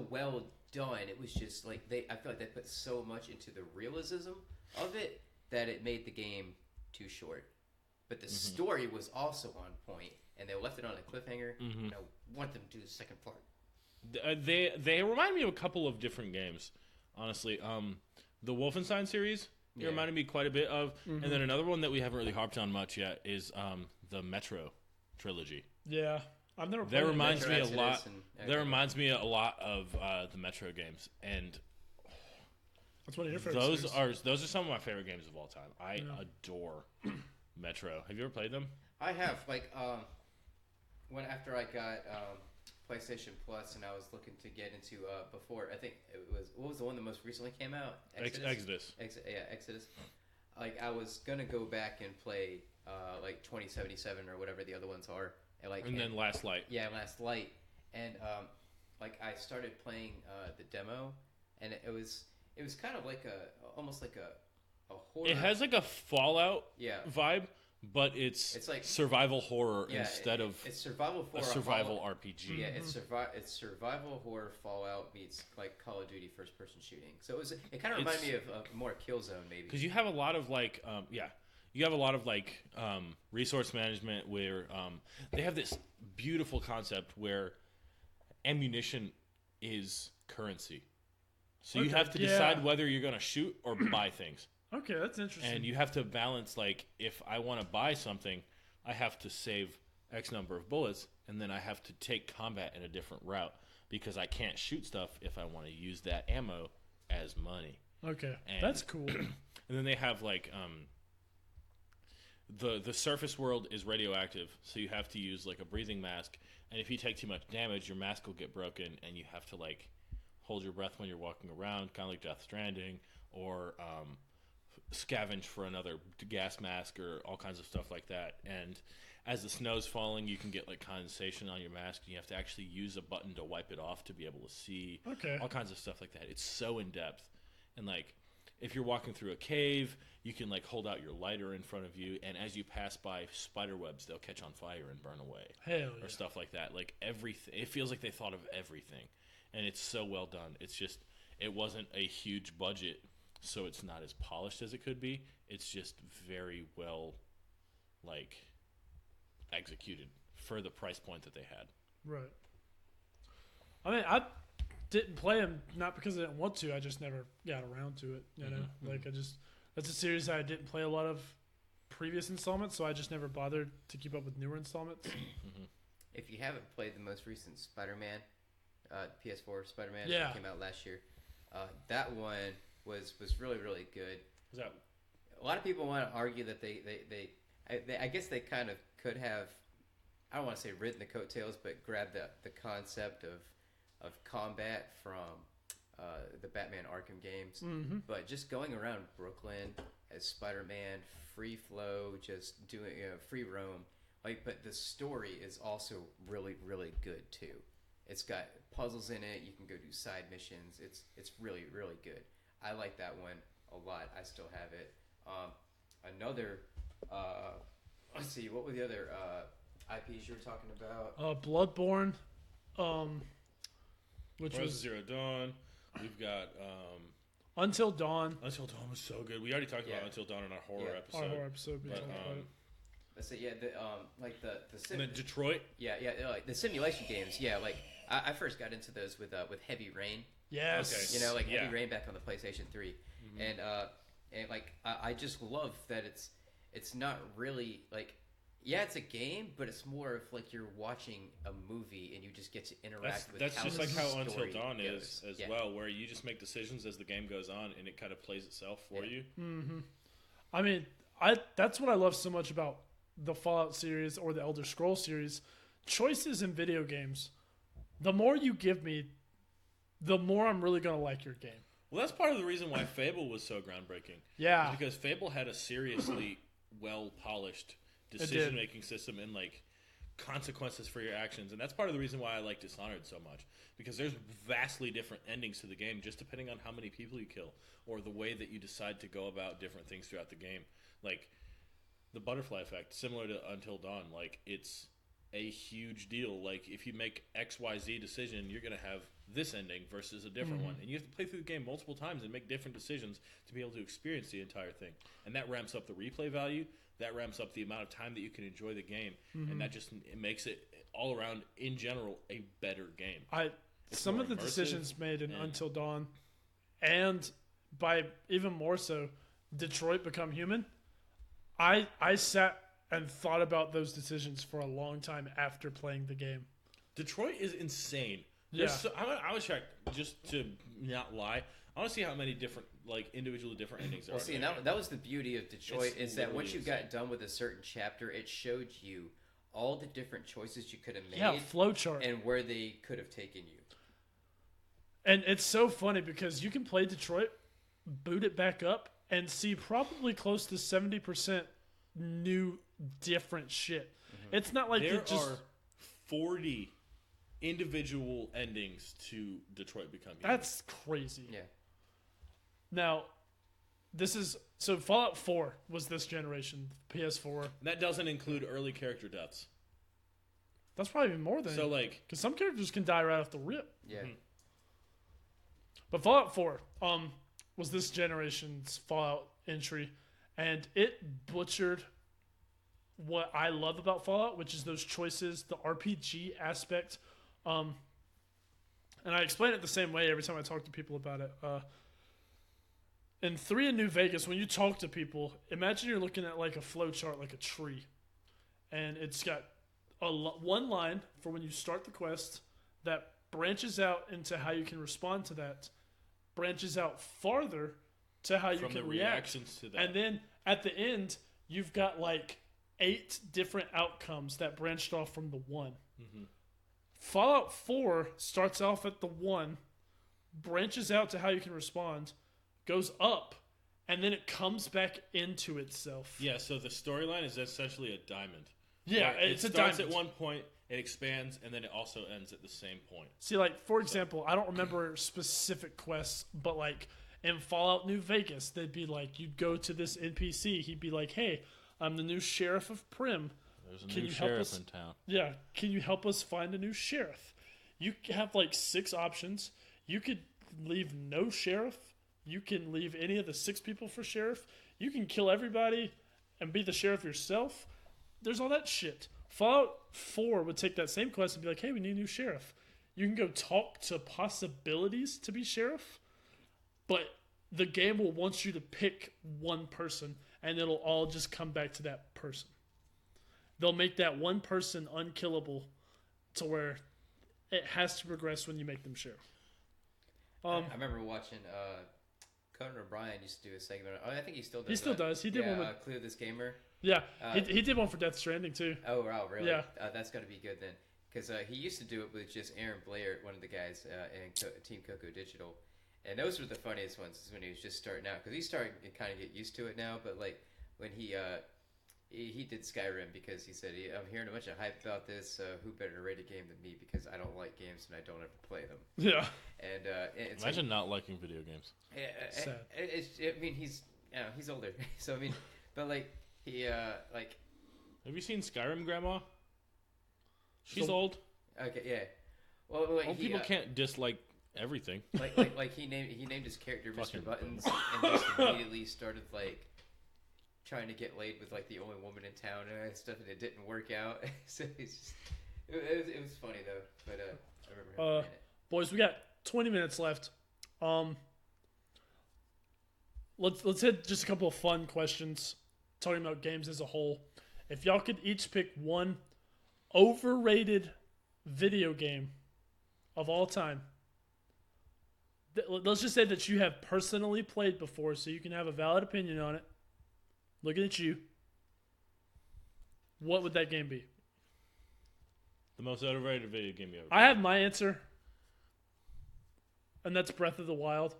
well done. It was just like I feel like they put so much into the realism of it that it made the game too short. But the story was also on point, and they left it on a cliffhanger. And I want them to do the second part. They remind me of a couple of different games, honestly. The Wolfenstein series it reminded me quite a bit of, and then another one that we haven't really harped on much yet is the Metro trilogy. Yeah, I've never. That played reminds me a Exodus lot. and That reminds me a lot of the Metro games, and That's one of your favorite. those are some of my favorite games of all time. I adore Metro. Have you ever played them? I have after I got PlayStation Plus, and I was looking to get into before I think it was what was the one that most recently came out? Exodus. Exodus. Like I was gonna go back and play like 2077 or whatever the other ones are, and then Last Light. Yeah, Last Light, and I started playing the demo, and it was kind of like almost like a horror. It has like a Fallout vibe, but it's like survival horror instead of it's survival horror, a survival RPG. Yeah, it's survival horror Fallout meets like Call of Duty first person shooting. So it kind of reminded me of more Killzone maybe. Because you have a lot of like you have a lot of like resource management where they have this beautiful concept where ammunition is currency. So you have to decide whether you're going to shoot or buy things. Okay, that's interesting. And you have to balance, like, if I want to buy something, I have to save X number of bullets, and then I have to take combat in a different route because I can't shoot stuff if I want to use that ammo as money. Okay, And- that's cool. And then they have, like, the surface world is radioactive, so you have to use, like, a breathing mask. And if you take too much damage, your mask will get broken, and you have to, like, hold your breath when you're walking around, kind of like Death Stranding, or scavenge for another gas mask or all kinds of stuff like that. And as the snow's falling, you can get like condensation on your mask, and you have to actually use a button to wipe it off to be able to see. Okay. All kinds of stuff like that. It's so in depth, and like if you're walking through a cave, you can like hold out your lighter in front of you, and as you pass by spider webs, they'll catch on fire and burn away, Hell yeah. or stuff like that. Like everything, it feels like they thought of everything, and it's so well done. It's just it wasn't a huge budget, so it's not as polished as it could be. It's just very well, like, executed for the price point that they had. Right. I mean, I didn't play them not because I didn't want to. I just never got around to it. You know, like that's a series that I didn't play a lot of previous installments, so I just never bothered to keep up with newer installments. If you haven't played the most recent Spider-Man, PS4 Spider-Man Yeah. that came out last year, that one was really, really good. Was that A lot of people want to argue that I guess they kind of could have, I don't want to say ridden the coattails, but grabbed the concept of combat from the Batman Arkham games. But just going around Brooklyn as Spider-Man, free flow, just doing free roam, but the story is also really, really good too. It's got puzzles in it. You can go do side missions. It's really, really good. I like that one a lot. I still have it. Another, let's see, what were the other IPs you were talking about? Bloodborne, which Horizon was Zero Dawn? We've got Until Dawn. Until Dawn was so good. We already talked about Until Dawn in our horror episode. Our horror episode. We But, talked about it. Let's say the and then Detroit. like the simulation games. Yeah, like I first got into those with Heavy Rain. Yes. Okay. Heavy Rain back on the PlayStation 3, and like I just love that it's not really like. Yeah, it's a game, but it's more of like you're watching a movie and you just get to interact with. That's how just the like how story Until Dawn goes. is as well, where you just make decisions as the game goes on, and it kind of plays itself for you. I mean, that's what I love so much about the Fallout series or the Elder Scrolls series. Choices in video games. The more you give me, the more I'm really going to like your game. Well, that's part of the reason why Fable was so groundbreaking. Yeah. Is because Fable had a seriously well-polished decision-making system and like consequences for your actions, and that's part of the reason why I like Dishonored so much, because there's vastly different endings to the game just depending on how many people you kill or the way that you decide to go about different things throughout the game. Like the butterfly effect, similar to Until Dawn, like it's a huge deal. Like if you make XYZ decision, you're going to have this ending versus a different one, and you have to play through the game multiple times and make different decisions to be able to experience the entire thing, and that ramps up the replay value. That ramps up the amount of time that you can enjoy the game, and that just it makes it all around, in general, a better game. Some of the decisions made in Until Dawn, and by even more so, Detroit Become Human, I sat and thought about those decisions for a long time after playing the game. Detroit is insane. Yeah. I was shocked, just to not lie. I want to see how many different, like, individually different endings there are. Well, see, and that was the beauty of Detroit, It's is that once you literally got done with a certain chapter, it showed you all the different choices you could have made, Yeah, flowchart. and where they could have taken you. And it's so funny because you can play Detroit, boot it back up, and see probably close to 70% new, different shit. It's not like There it just... are 40 individual endings to Detroit Become Human. That's crazy. Yeah. Now, this is... So Fallout 4 was this generation, PS4. And that doesn't include early character deaths. That's probably even more than... So, like... Because some characters can die right off the rip. Yeah. But Fallout 4 was this generation's Fallout entry, and it butchered what I love about Fallout, which is those choices, the RPG aspect. And I explain it the same way every time I talk to people about it. In 3 in New Vegas, when you talk to people, imagine you're looking at like a flow chart, like a tree. And it's got one line for when you start the quest that branches out into how you can respond to that, branches out farther to how you From can the react. reactions to that. And then at the end, you've got like 8 different outcomes that branched off from the one. Fallout 4 starts off at the 1, branches out to how you can respond, goes up, and then it comes back into itself. Yeah, so the storyline is essentially a diamond. Yeah, Where it's a it starts diamond. at one point, it expands, and then it also ends at the same point. See, like, for example, I don't remember specific quests, but, like, in Fallout New Vegas, they'd be like, you'd go to this NPC, he'd be like, hey, I'm the new sheriff of Prim. There's a Can new you help sheriff us? in town. Yeah, can you help us find a new sheriff? You have, like, 6 options. You could leave no sheriff. You can leave any of the 6 people for sheriff. You can kill everybody and be the sheriff yourself. There's all that shit. Fallout 4 would take that same quest and be like, hey, we need a new sheriff. You can go talk to possibilities to be sheriff, but the game will want you to pick one person, and it'll all just come back to that person. They'll make that one person unkillable to where it has to progress when you make them sheriff. I remember watching Conan O'Brien used to do a segment. Oh, I think he still does. He still does. He did one with Clear This Gamer. Yeah, he did one for Death Stranding too. Oh, wow, really? Yeah. That's got to be good then. Because he used to do it with just Aaron Blair, one of the guys in Team Coco Digital. And those were the funniest ones is when he was just starting out. Because he's starting to kind of get used to it now. But, like, when he did Skyrim because he said, I'm hearing a bunch of hype about this. Who better rate a game than me? Because I don't like games and I don't ever play them. Yeah. And it's Imagine not liking video games. Sad. I mean, he's older. So, I mean, but, like, he, like... Have you seen Skyrim, Grandma? She's So- old. Okay, yeah. Well, like, Old people can't dislike everything. like he named his character Fucking Mr. Buttons and just immediately started like trying to get laid with like the only woman in town and stuff, and it didn't work out. So it's just, it was funny though. But I remember him playing it. Boys, we got 20 minutes left. Let's hit just a couple of fun questions, talking about games as a whole. If y'all could each pick one overrated video game of all time, let's just say that you have personally played before, so you can have a valid opinion on it. Looking at you, what would that game be? The most overrated video game you ever. I have my answer, and that's Breath of the Wild.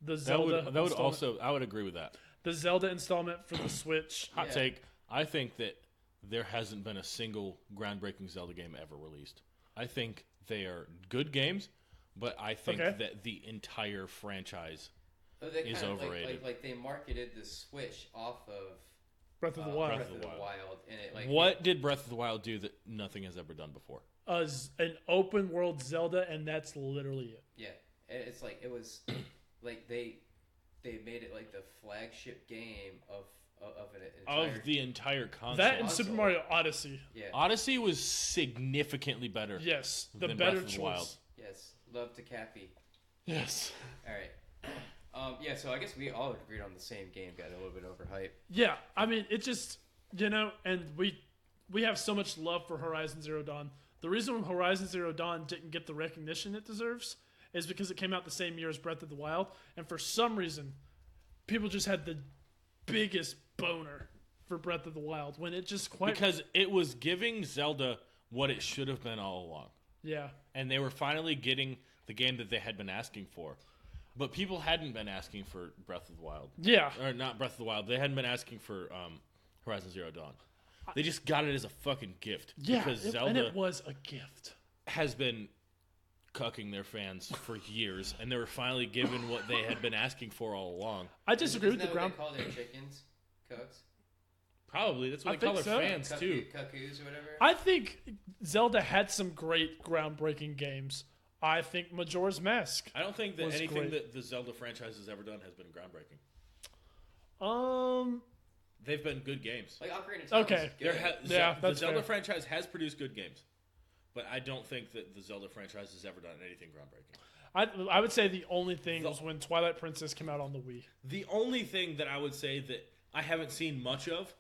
The Zelda. That would installment. also. I would agree with that. The Zelda installment for the Switch. Hot Yeah. take. I think that there hasn't been a single groundbreaking Zelda game ever released. I think they are good games, but I think Okay. that the entire franchise Oh, they is kind of overrated. like they marketed the Switch off of Breath of the Wild. Breath Breath of the Wild, and it like what did Breath of the Wild do that nothing has ever done before? An open world Zelda, and that's literally it. Yeah, it's like it was like they made it like the flagship game of an entire Of the entire console. That and console. Super Mario Odyssey. yeah. Odyssey was significantly better. Yes, the Than better Breath of the choice. Wild. Yes, love to Cappy. Yes. All right. Yeah, so I guess we all agreed on the same game. Got a little bit overhyped. Yeah, I mean, it just, and we have so much love for Horizon Zero Dawn. The reason Horizon Zero Dawn didn't get the recognition it deserves is because it came out the same year as Breath of the Wild, and for some reason, people just had the biggest boner for Breath of the Wild when it just quite Because it was giving Zelda what it should have been all along. yeah. And they were finally getting the game that they had been asking for. But people hadn't been asking for Breath of the Wild. Yeah. Or not Breath of the Wild. They hadn't been asking for Horizon Zero Dawn. They just got it as a fucking gift. Yeah, Because and Zelda it was a gift. has been cucking their fans for years. And they were finally given what they had been asking for all along. I disagree with Isn't the that ground. what they call their chickens? Cooks? Probably. That's what I they call think their so. fans, too. Cuckoos or whatever? I think Zelda had some great groundbreaking games. I think Majora's Mask. I don't think that Was anything great. that the Zelda franchise has ever done has been groundbreaking. Um, They've been good games. Like Ocarina of Time Okay. is good. Yeah, the that's Zelda fair. franchise has produced good games, but I don't think that the Zelda franchise has ever done anything groundbreaking. I would say the only thing was when Twilight Princess came out on the Wii. The only thing that I would say that I haven't seen much of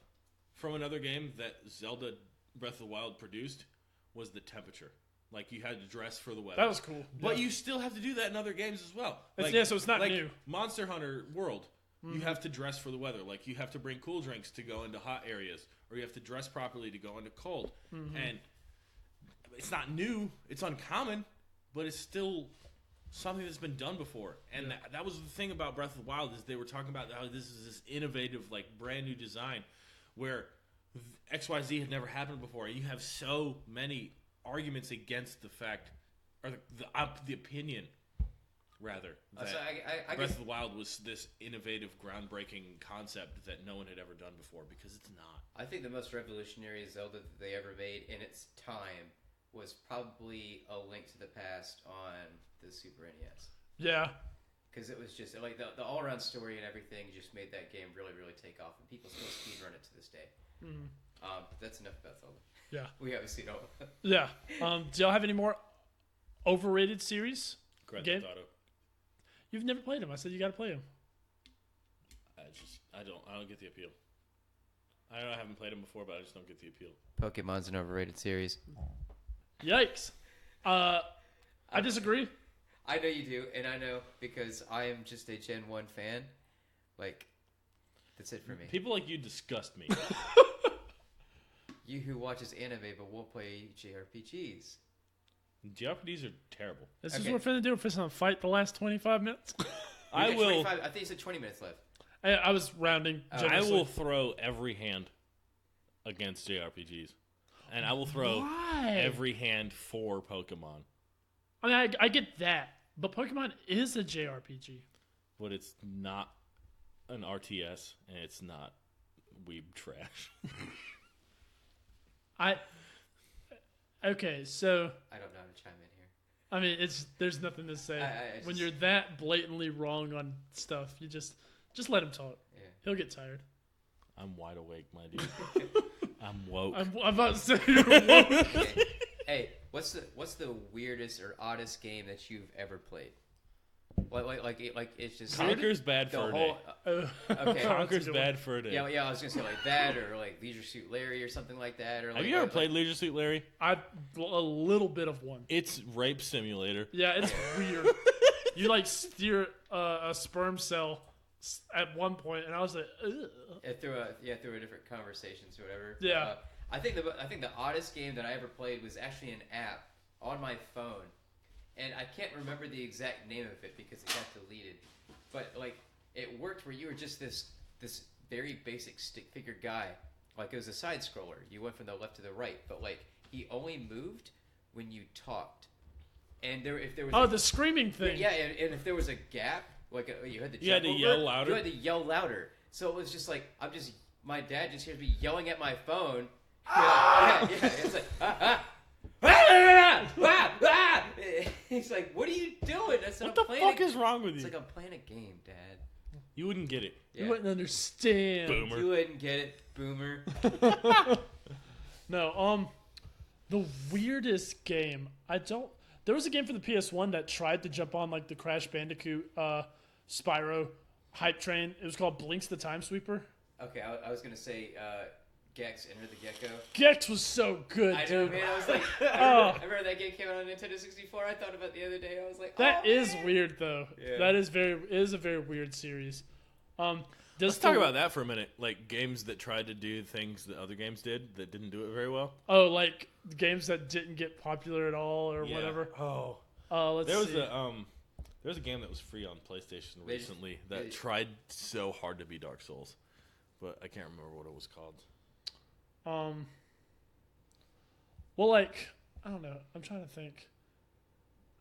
from another game that Zelda Breath of the Wild produced was the temperature. Like, you had to dress for the weather. That was cool. But Yeah. you still have to do that in other games as well. It's- yeah, so it's not like new. Monster Hunter World, you have to dress for the weather. Like, you have to bring cool drinks to go into hot areas, or you have to dress properly to go into cold. And it's not new, it's uncommon, but it's still something that's been done before. And that was the thing about Breath of the Wild, is they were talking about how this is this innovative, like, brand new design where XYZ had never happened before. You have so many arguments against the fact, or the opinion, rather, that So I Breath guess of the Wild was this innovative, groundbreaking concept that no one had ever done before, because it's not. I think the most revolutionary Zelda that they ever made in its time was probably A Link to the Past on the Super NES. Yeah. Because it was just like the all-around story and everything just made that game really, really take off, and people still speedrun it to this day. Mm-hmm. That's enough about Zelda. Yeah. We haven't seen all of it. Yeah. Do y'all have any more overrated series? Grand Game? Theft Auto. You've never played them. I said you got to play them. I don't get the appeal. I know I haven't played them before, but I just don't get the appeal. Pokemon's an overrated series. Yikes. I disagree. I know you do, and I know because I am just a Gen 1 fan. Like, that's it for me. People like you disgust me. You who watches anime but won't play JRPGs. JRPGs are terrible. This is Okay. what we're finna do. We're finna fight the last 25 minutes. I will. I think you said 20 minutes left. I was rounding. I generously. will throw every hand against JRPGs, and I will throw Why? every hand for Pokemon. I mean, I get that, but Pokemon is a JRPG. But it's not an RTS, and it's not weeb trash. Okay, so I don't know how to chime in here. I mean, there's nothing to say. I When just- you're that blatantly wrong on stuff, you just let him talk. Yeah. He'll get tired. I'm wide awake, my dude. I'm woke. I'm about to say you're woke. Okay. Hey, what's the weirdest or oddest game that you've ever played? Like it's just Conker's bad the for a whole. day. Okay. Conker's bad for a day. Yeah, I was gonna say like that, or like Leisure Suit Larry, or something like that. Or Have like, you ever like, played Leisure Suit Larry? A little bit of one. It's rape simulator. Yeah, it's weird. You like steer a sperm cell at one point, and I was like, ugh. through a different conversations or whatever. Yeah. I think the oddest game that I ever played was actually an app on my phone, and I can't remember the exact name of it because it got deleted. But like it worked where you were just this very basic stick figure guy. Like it was a side scroller. You went from the left to the right, but like he only moved when you talked. And if there was the screaming thing. yeah, and if there was a gap, like you had to You had jump to over yell it, louder? You had to yell louder. So it was just like my dad just hears me yelling at my phone. Yeah, it's like he's like, "What are you doing?" I said, What the fuck is wrong with It's you? like I'm playing a game, Dad. You wouldn't get it. Yeah. You wouldn't understand. Boomer. You wouldn't get it, boomer. No, the weirdest game. There was a game for the PS1 that tried to jump on like the Crash Bandicoot Spyro hype train. It was called Blinks the Time Sweeper. Okay, I was gonna say Gex, Enter the Gecko. Gex was so good, I know, dude. man. I was like, Oh. I remember that game came out on Nintendo 64. I thought about it the other day. I was like, That oh, is man. weird, though. Yeah. That is a very weird series. Let's talk about that for a minute. Like games that tried to do things that other games did that didn't do it very well. Oh, like games that didn't get popular at all or Yeah. whatever. Oh, Let's there was see. there was a game that was free on PlayStation They- recently that tried so hard to be Dark Souls, but I can't remember what it was called. Well, like, I don't know. I'm trying to think.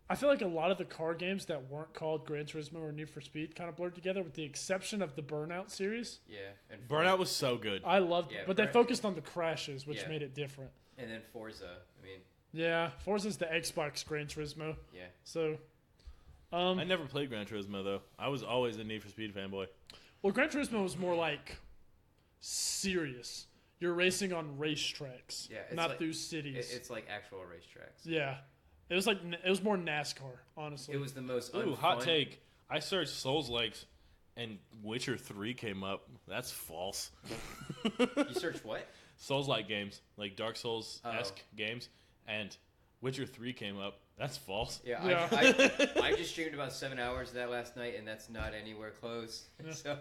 I feel like a lot of the car games that weren't called Gran Turismo or Need for Speed kind of blurred together, with the exception of the Burnout series. Yeah, and Burnout was so good. I loved Yeah, it, but they Burn- focused on the crashes, which Yeah. made it different. and then Forza. I mean, Yeah, Forza's the Xbox Gran Turismo. yeah. So, I never played Gran Turismo though. I was always a Need for Speed fanboy. well, Gran Turismo was more like serious. You're racing on racetracks, Yeah, it's not like- through cities. It's like actual racetracks. Yeah, it was more NASCAR, honestly. It was the most Ooh, unfun. hot take. I searched Souls likes, and Witcher 3 came up. That's false. You search what? Souls like games, like Dark Souls esque Oh. games, and Witcher 3 came up. That's false. Yeah, Yeah. I just streamed about 7 hours of that last night, and that's not anywhere close. Yeah. So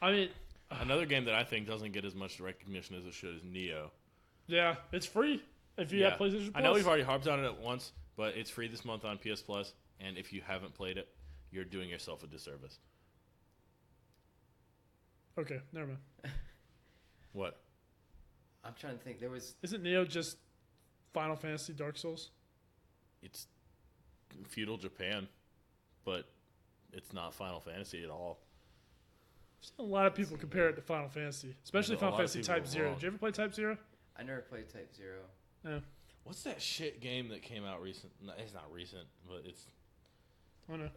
I mean, Another game that I think doesn't get as much recognition as it should is Neo. yeah, it's free if you have PlayStation Plus. I know we've already harped on it once, but it's free this month on PS Plus, and if you haven't played it, you're doing yourself a disservice. Okay, never mind. What? I'm trying to think. There was. Isn't Neo just Final Fantasy Dark Souls? It's feudal Japan, but it's not Final Fantasy at all. I've seen a lot of people compare it to Final Fantasy, especially A Final lot of Fantasy people Type are 0. wrong. Did you ever play Type 0? I never played Type 0. No. What's that shit game that came out recent? No, it's not recent, but it's Oh, no.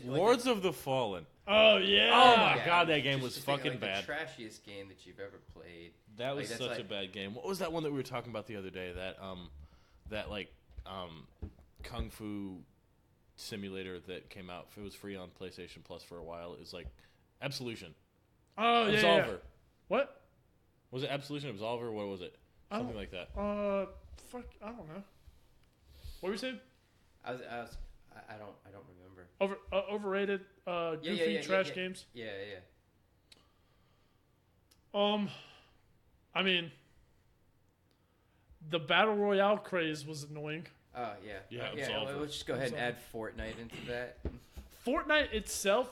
Lords of the Fallen. Oh, yeah. Oh, my Yeah, God, that game just was to think of, fucking bad. The trashiest game that you've ever played. That was that's such like- a bad game. What was that one that we were talking about the other day? That Kung Fu simulator that came out. It was free on PlayStation Plus for a while. It was like Absolution. Oh, yeah. Absolver. Yeah. What? Was it Absolution? Absolver? What was it? I Something don't- like that. Fuck, I don't know. What were you saying? I don't remember. Overrated, goofy trash games. Yeah. I mean, the battle royale craze was annoying. Oh yeah. Yeah, Yeah. Let's just go ahead and add Fortnite into that. Fortnite itself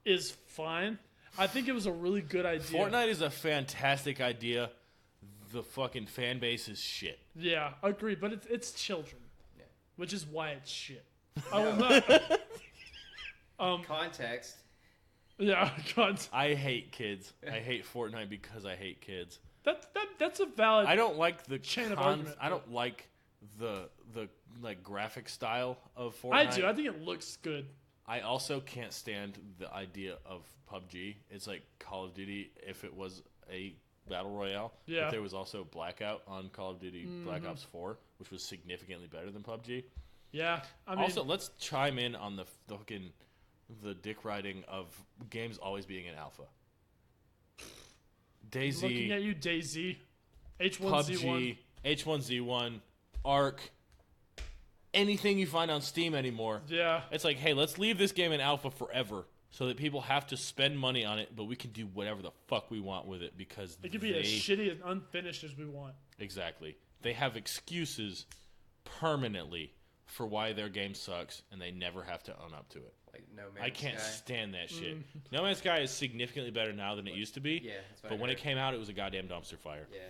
is fine. I think it was a really good idea. Fortnite is a fantastic idea. The fucking fan base is shit. Yeah, agreed. But it's children, Yeah. which is why it's shit. I will not. Context. Yeah, God. I hate kids. I hate Fortnite because I hate kids. That's a valid. I don't like the Chain of argument. I don't like the like graphic style of Fortnite. I do. I think it looks good. I also can't stand the idea of PUBG. It's like Call of Duty if it was a battle royale. Yeah. But there was also Blackout on Call of Duty Black Ops 4, which was significantly better than PUBG. Yeah, I mean, Also, let's chime in on the fucking dick riding of games always being in alpha. DayZ, looking at you, DayZ, H1Z1. PUBG, H1Z1, Arc, anything you find on Steam anymore. Yeah, It's like, hey, let's leave this game in alpha forever so that people have to spend money on it, but we can do whatever the fuck we want with it because it can be as shitty and unfinished as we want. Exactly. They have excuses permanently for why their game sucks, and they never have to own up to it. Like No Man's I can't Sky. stand that shit. No Man's Sky is significantly better now than it used to be. Yeah, that's what But I when it heard. came out, it was a goddamn dumpster fire. Yeah.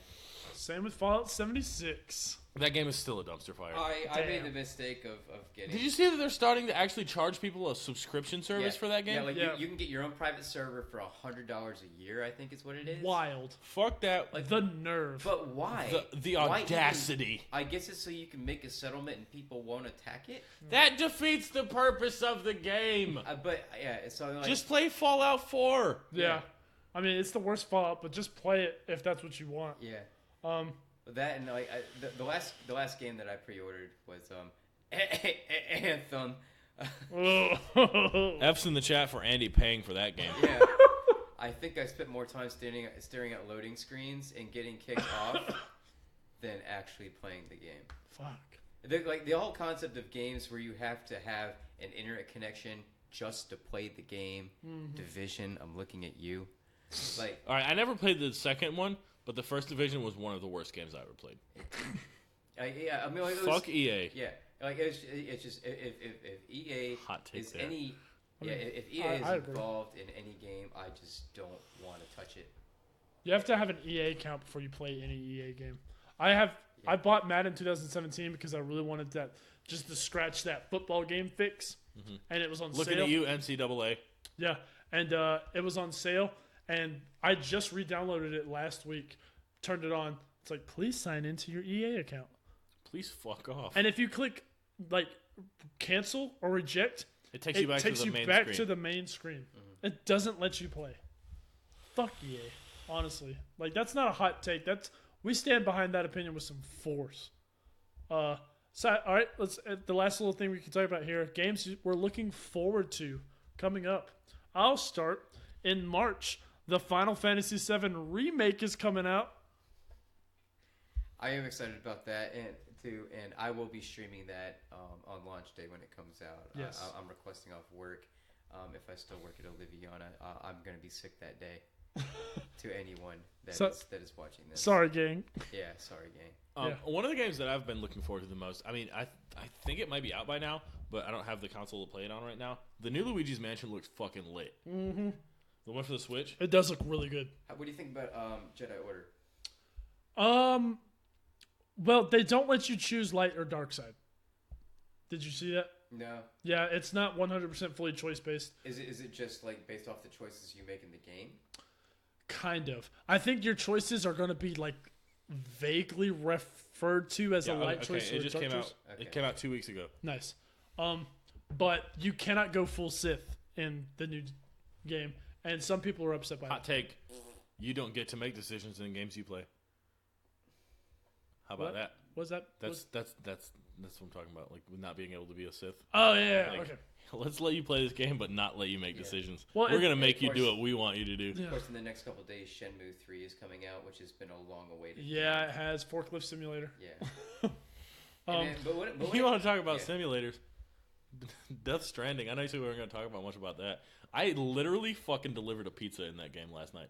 Same with Fallout 76. That game is still a dumpster fire. I made Damn. the mistake of getting. Did you see that they're starting to actually charge people a subscription service for that game? Yeah, like Yeah. You can get your own private server for $100 a year. I think is what it is. Wild. Fuck that. The nerve. But why? The Why audacity. even- I guess it's so you can make a settlement and people won't attack it. That defeats the purpose of the game. But yeah, so like, Just play Fallout 4. yeah. I mean, it's the worst Fallout, but just play it if that's what you want. yeah. Um, That and like the last game that I pre-ordered was Anthem. F's in the chat for Andy paying for that game. Yeah. I think I spent more time staring at loading screens and getting kicked off than actually playing the game. fuck. The whole concept of games where you have to have an internet connection just to play the game. Division, I'm looking at you. Like, All right, I never played the second one, but the first Division was one of the worst games I ever played. yeah, I mean, like, it was, Fuck EA. yeah, like it's just if EA Hot take is there. any, yeah, if EA I is agree. involved in any game, I just don't want to touch it. You have to have an EA account before you play any EA game. I bought Madden 2017 because I really wanted that, just to scratch that football game fix, and it was on Looking sale. at you, NCAA. Yeah, and it was on sale, and I just re-downloaded it last week, turned it on. It's like, please sign into your EA account. Please fuck off. And if you click like cancel or reject, It takes you back to the main back screen. to the main screen. It doesn't let you play. Fuck EA, honestly. Like, that's not a hot take. We stand behind that opinion with some force. So all right, let's the last little thing we can talk about here. Games we're looking forward to coming up. I'll start in March. The Final Fantasy VII remake is coming out. I am excited about that, and I will be streaming that on launch day when it comes out. Yes. I'm requesting off work. If I still work at Oliviana, I'm going to be sick that day. To anyone that is watching this. Sorry, gang. Yeah, sorry, gang. Yeah. One of the games that I've been looking forward to the most, I mean, I think it might be out by now, but I don't have the console to play it on right now. The new Luigi's Mansion looks fucking lit. Mm-hmm. The one for the Switch? It does look really good. What do you think about Jedi Order? Well, they don't let you choose light or dark side. Did you see that? No. Yeah, it's not 100% fully choice based. Is it just like based off the choices you make in the game? Kind of. I think your choices are going to be like vaguely referred to as a light choice or it a just dark came choice. out. Okay. It came out 2 weeks ago. Nice. But you cannot go full Sith in the new game, and some people are upset by Hot that. take: you don't get to make decisions in games you play. How about What? that? What's that? That's what I'm talking about. Like not being able to be a Sith. Oh yeah. Like, Okay. Let's let you play this game, but not let you make decisions. Well, We're gonna make you of do course- what we want you to do. Yeah. Of course, in the next couple of days, Shenmue 3 is coming out, which has been a long-awaited. Yeah, it has forklift simulator. Yeah. And then- but what You want to talk about yeah. simulators? Death Stranding. I know you said we weren't going to talk about much about that. I literally fucking delivered a pizza in that game last night.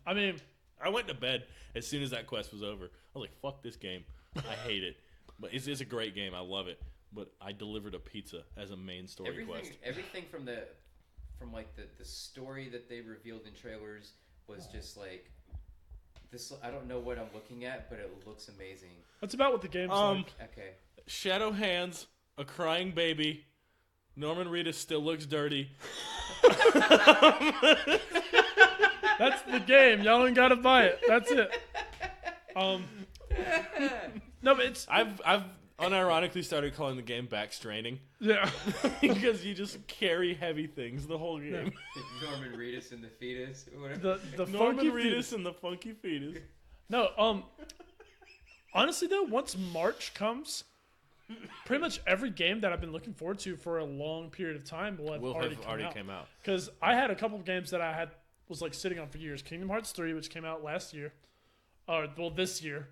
I mean, I went to bed as soon as that quest was over. I was like, fuck this game. I hate it. But it's a great game. I love it. But I delivered a pizza as a main story quest. Everything from the story that they revealed in trailers was just like this. I don't know what I'm looking at, but it looks amazing. that's about what the game's like. Okay. Shadow hands, a crying baby. Norman Reedus still looks dirty. That's the game. Y'all ain't gotta buy it. That's it. No, but it's I've unironically started calling the game back straining yeah. because you just carry heavy things the whole game. Norman Reedus and the fetus, or whatever. The Norman funky Reedus fetus. and the funky fetus. No, honestly though, once March comes, pretty much every game that I've been looking forward to for a long period of time will have already came out. Because I had a couple of games that I was like sitting on for years. Kingdom Hearts 3, which came out last year, or well this year.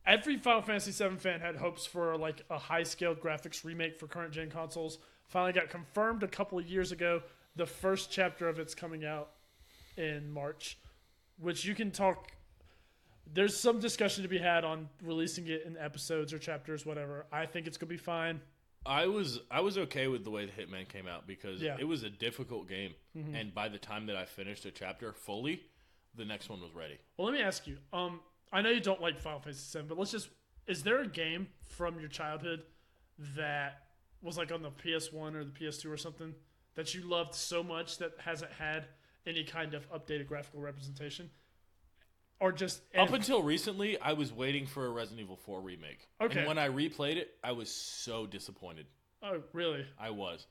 Every Final Fantasy VII fan had hopes for like a high-scaled graphics remake for current gen consoles. Finally got confirmed a couple of years ago. The first chapter of it's coming out in March, which you can talk. There's some discussion to be had on releasing it in episodes or chapters, whatever. I think it's gonna be fine. I was okay with the way the Hitman came out because Yeah. it was a difficult game, and by the time that I finished a chapter fully, the next one was ready. Well, let me ask you. I know you don't like Final Fantasy VII, but is there a game from your childhood that was like on the PS1 or the PS2 or something that you loved so much that hasn't had any kind of updated graphical representation? Or just... Up until recently, I was waiting for a Resident Evil 4 remake. Okay. And when I replayed it, I was so disappointed. Oh, really? I was.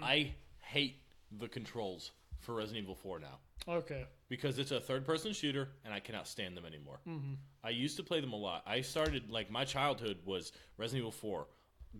I hate the controls for Resident Evil 4 now. Okay. Because it's a third-person shooter, and I cannot stand them anymore. Mm-hmm. I used to play them a lot. I started, like, my childhood was Resident Evil 4,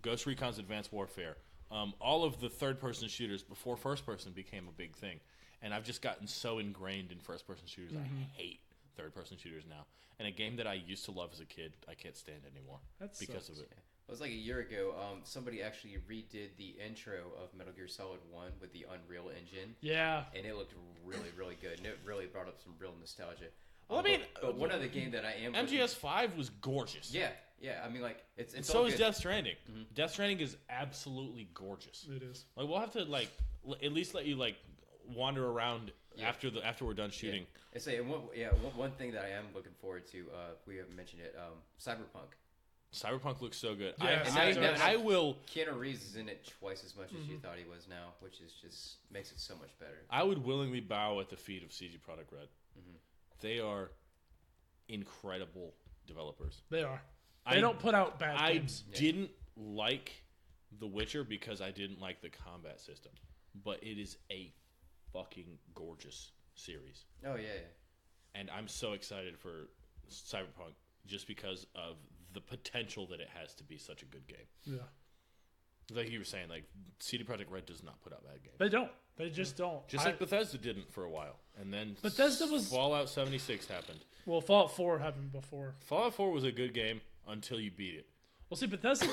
Ghost Recon's Advanced Warfare, all of the third-person shooters before first-person became a big thing. And I've just gotten so ingrained in first-person shooters. I hate third-person shooters now. And a game that I used to love as a kid, I can't stand anymore because of it. It was like a year ago. Somebody actually redid the intro of Metal Gear Solid 1 with the Unreal Engine. Yeah. And it looked really, really good. And it really brought up some real nostalgia. Well, I mean, but one other game that I am MGS5 was gorgeous. Yeah. I mean, like it's And all so is good. Death Stranding. Death Stranding is absolutely gorgeous. It is. Like we'll have to like at least let you like wander around after we're done shooting. I say one thing that I am looking forward to. We haven't mentioned it. Cyberpunk. Cyberpunk looks so good. Yeah, I will. Keanu Reeves is in it twice as much as you thought he was now, which is just makes it so much better. I would willingly bow at the feet of CG Product Red. They are incredible developers. They are. They don't put out bad games. I didn't like The Witcher because I didn't like the combat system, but it is a fucking gorgeous series. Oh yeah. And I'm so excited for Cyberpunk just because of the potential that it has to be such a good game. Yeah. Like you were saying, like CD Projekt Red does not put out bad games. They don't. They just don't. Just like Bethesda didn't for a while. And then Bethesda was... Fallout 76 happened. Well, Fallout 4 happened before. Fallout 4 was a good game until you beat it. Well, see, Bethesda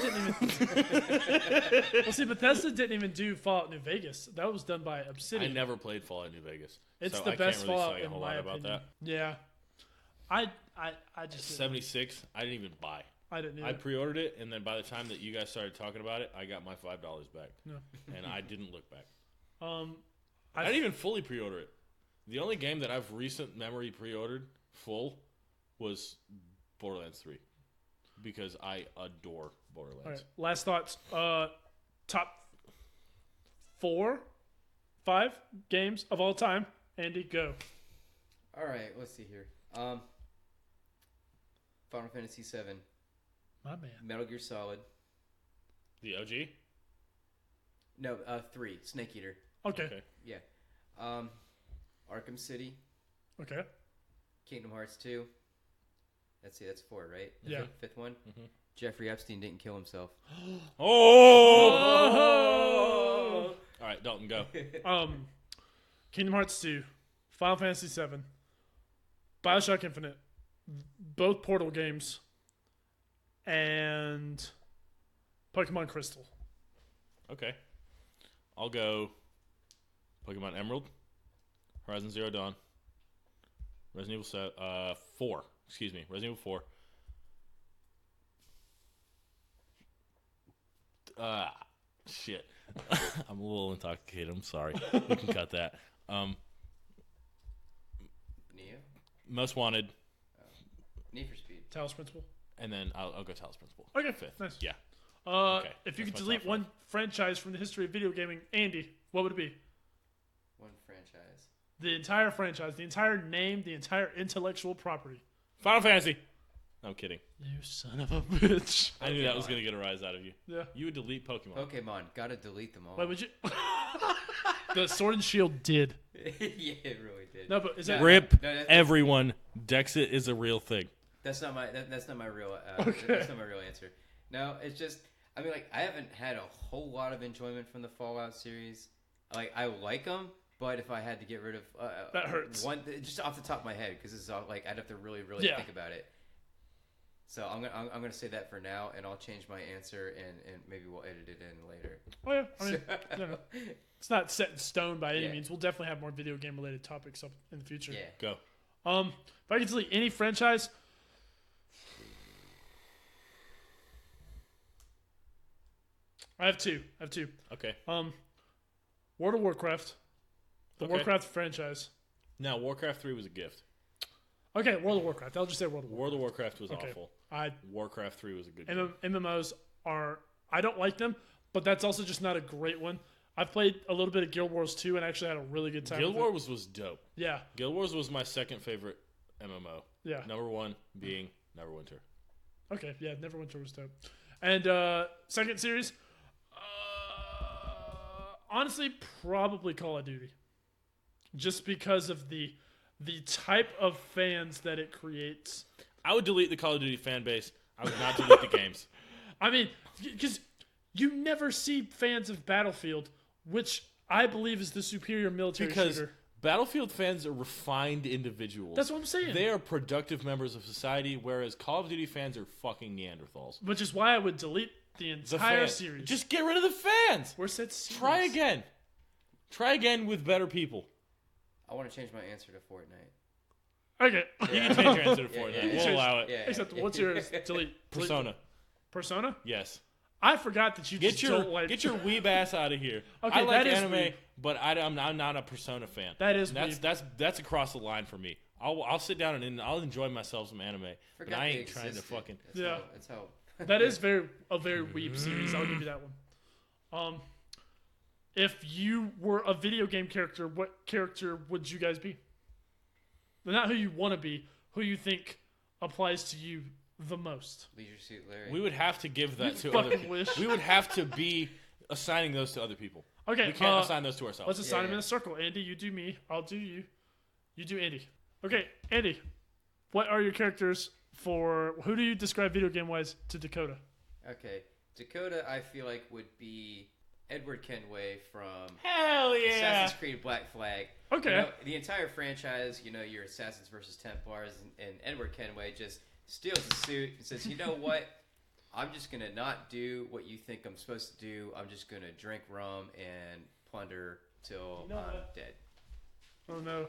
didn't even do Fallout New Vegas. That was done by Obsidian. I never played Fallout New Vegas. It's so the I best can't really Fallout say a in whole my lot opinion. about that. Yeah. I just 76, I didn't even buy. I didn't either. I pre-ordered it, and then by the time that you guys started talking about it, I got my $5 back. No. And I didn't look back. I I didn't even fully pre-order it. The only game that I've recent memory pre-ordered full was Borderlands 3 because I adore Borderlands. All right, last thoughts. Top 4, 5 games of all time. Andy, go. All right, let's see here. Final Fantasy VII, My man. Metal Gear Solid. The OG? No, 3, Snake Eater. Okay. Yeah. Arkham City, Okay. Kingdom Hearts 2. That's 4, right? Yeah. Fifth one. Mhm. Jeffrey Epstein didn't kill himself. Oh! All right, Dalton, go. Kingdom Hearts 2, Final Fantasy 7, BioShock Infinite, both Portal games, and Pokemon Crystal. Okay. I'll go Pokemon Emerald, Horizon Zero Dawn, Resident Evil 4. Excuse me, Resident Evil 4. Shit. I'm a little intoxicated. I'm sorry. We can cut that. Neo? Most Wanted, Need for Speed. Talos Principle. and then I'll go Talos Principle. Okay, Fifth. nice. Yeah. If you that's could my delete top one franchise from the history of video gaming, Andy, what would it be? One franchise. The entire franchise, the entire name, the entire intellectual property. Final Fantasy. No, I'm kidding. You son of a bitch. I knew that was going to get a rise out of you. Yeah. You would delete Pokemon. Pokemon. Gotta delete them all. Wait, would you? The Sword and Shield did. Yeah, it really did. No, but is that Rip No, that's- everyone. Dexit is a real thing. That's not my. That's not my real. Okay. That's not my real answer. No, it's just. I mean, like, I haven't had a whole lot of enjoyment from the Fallout series. Like, I like them, but if I had to get rid of That hurts. one, just off the top of my head, because it's all, like, I'd have to really Yeah. think about it. So I'm gonna say that for now, and I'll change my answer, and maybe we'll edit it in later. Oh yeah, I mean, you know, it's not set in stone by any Yeah. means. We'll definitely have more video game related topics up in the future. Yeah. Go. If I could delete any franchise, I have two. Okay. World of Warcraft, the Okay. Warcraft franchise. Now, Warcraft 3 was a gift. Okay, World of Warcraft. I'll just say World of Warcraft. World of Warcraft was Okay. awful. I Warcraft 3 was a good gift. MMOs are, I don't like them, but that's also just not a great one. I've played a little bit of Guild Wars 2 and actually had a really good time. Guild with it. Wars was dope. Yeah, Guild Wars was my second favorite MMO. yeah. Number one being Neverwinter. Okay, yeah, Neverwinter was dope. And second series, honestly, probably Call of Duty, just because of the type of fans that it creates. I would delete the Call of Duty fan base. I would not delete the games. I mean, because you never see fans of Battlefield, which I believe is the superior military Because shooter. Battlefield fans are refined individuals. That's what I'm saying. They are productive members of society, whereas Call of Duty fans are fucking Neanderthals. Which is why I would delete the The entire fans. series. Just get rid of the fans. Where's that series? Try again. Try again with better people. I want to change my answer to Fortnite. Okay. You can change your answer to Yeah, Fortnite. yeah, yeah. We'll allow it. Yeah. Except, what's yours? Delete. Persona. Persona? Yes. I forgot that you Get just your don't like. get your weeb ass out of here. Okay, I like that is anime, weeb. but I'm not a Persona fan. That is And weeb. that's across the line for me. I'll sit down and I'll enjoy myself some anime, but Forgot I they ain't trying to existed. fucking. Yeah. That's how. That is a very weeb series. I'll give you that one. If you were a video game character, what character would you guys be? Not who you want to be, who you think applies to you the most. Leisure Suit Larry. We would have to give that to fucking other people. wish. We would have to be assigning those to other people. Okay, We can't assign those to let's ourselves. assign them in yeah. a circle. Andy, you do me. I'll do you. You do Andy. Okay, Andy, what are your characters for? Who do you describe video game wise to Dakota? Okay, Dakota, I feel like would be Edward Kenway from Hell yeah! Assassin's Creed Black Flag. Okay. You know, the entire franchise, your Assassins versus Templars, and Edward Kenway just steals the suit and says, you know what? I'm just going to not do what you think I'm supposed to do. I'm just going to drink rum and plunder till You know I'm what? dead. Oh no!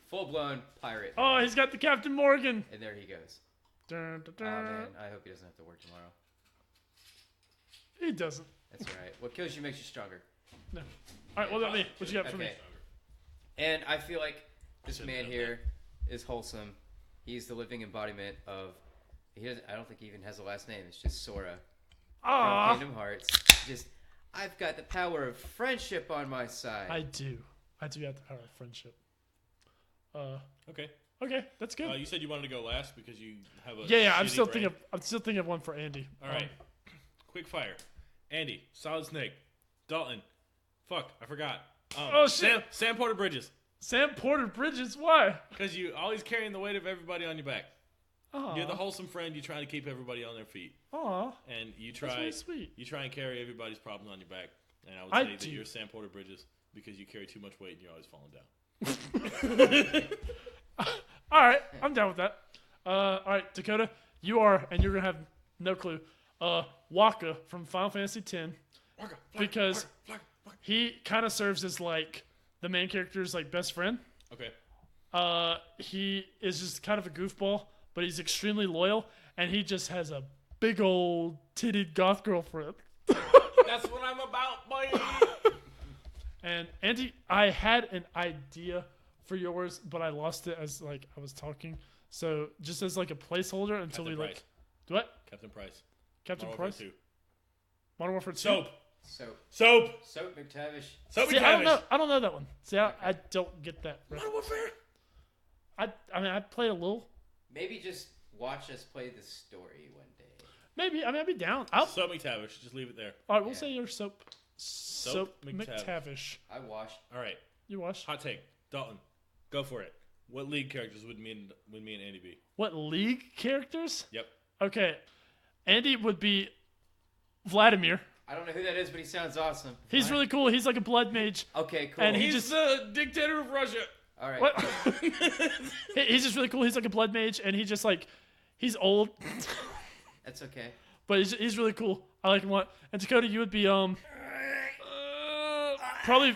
Full-blown pirate. Oh, man. he's got the Captain Morgan. And there he goes. Dun, dun, Oh, dun. man. I hope he doesn't have to work tomorrow. He doesn't. That's all right. What kills you makes you stronger. No. All right, what about me? What you got for me? Okay. And I feel like this Should've man known here is wholesome. He's the living embodiment of. I don't think he even has a last name. It's just Sora from Ah, Kingdom Hearts. Just, I've got the power of friendship on my side. I do have the power of friendship. Okay. Okay, that's good. You said you wanted to go last because you have a yeah. I'm shitty still brain. thinking of one for Andy. All right. Quick fire. Andy, Solid Snake, Dalton. Fuck, I forgot. Oh, shit. Sam Porter Bridges. Sam Porter Bridges. Why? Because you always carrying the weight of everybody on your back. Aw. You're the wholesome friend. You try to keep everybody on their feet, Aw. and you That's try. really sweet. You try and carry everybody's problems on your back. And I would I say that do. you're Sam Porter Bridges because you carry too much weight and you're always falling down. All right, I'm down with that. All right, Dakota, you are, and you're gonna have no clue. Waka from Final Fantasy X, because he kind of serves as like the main character's like best friend. Okay. He is just kind of a goofball, but he's extremely loyal, and he just has a big old titted goth girlfriend. That's what I'm about, boy. And Andy, I had an idea for yours, but I lost it as like I was talking. So just as like a placeholder until Captain we Price. like what? Captain Price. Captain Modern Warfare Price? 2. Modern Warfare 2? Soap. Soap Soap. McTavish. Soap. See, I don't know that one. See, I don't get that. Modern Warfare. I mean, I played a little. Maybe just watch us play the story one day. Maybe. I mean, I'd be down. Soap McTavish. Just leave it there. All right, we'll Yeah. say you're Soap McTavish. McTavish. I watched. All right. You watch? Hot take. Dalton. Go for it. What league characters would me and Andy be? What league characters? Yep. Okay. Andy would be Vladimir. I don't know who that is, but he sounds awesome. He's What? really cool. He's like a blood mage. Okay, cool. And he He's just- the dictator of Russia. All right. What? He's just really cool. He's like a blood mage, and he just like he's old, That's okay. but he's really cool. I like him a lot. And Dakota, you would be probably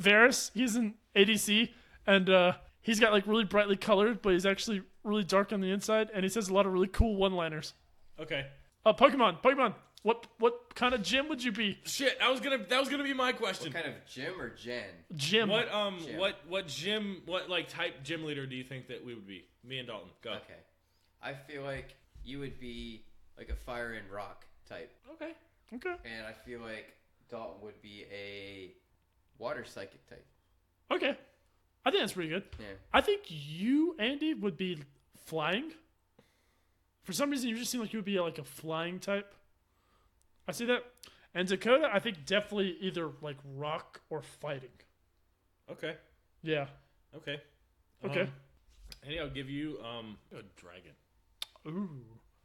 Varys. He's an ADC, and he's got like really brightly colored, but he's actually really dark on the inside, and he says a lot of really cool one-liners. Okay. Pokemon. What kind of gym would you be? Shit. That was gonna be my question. What kind of Jim or Jen? Gym. What Gym. what gym like type gym leader do you think that we would be? Me and Dalton. Go. Okay. I feel like you would be like a fire and rock type, Okay. and I feel like Dalton would be a water psychic type. Okay. I think that's pretty good. Yeah. I think you, Andy, would be flying. For some reason, you just seem like you would be like a flying type. I see that. And Dakota, I think definitely either like rock or fighting. Okay. Yeah. Okay. Okay. Andy, I'll give you a dragon. Ooh.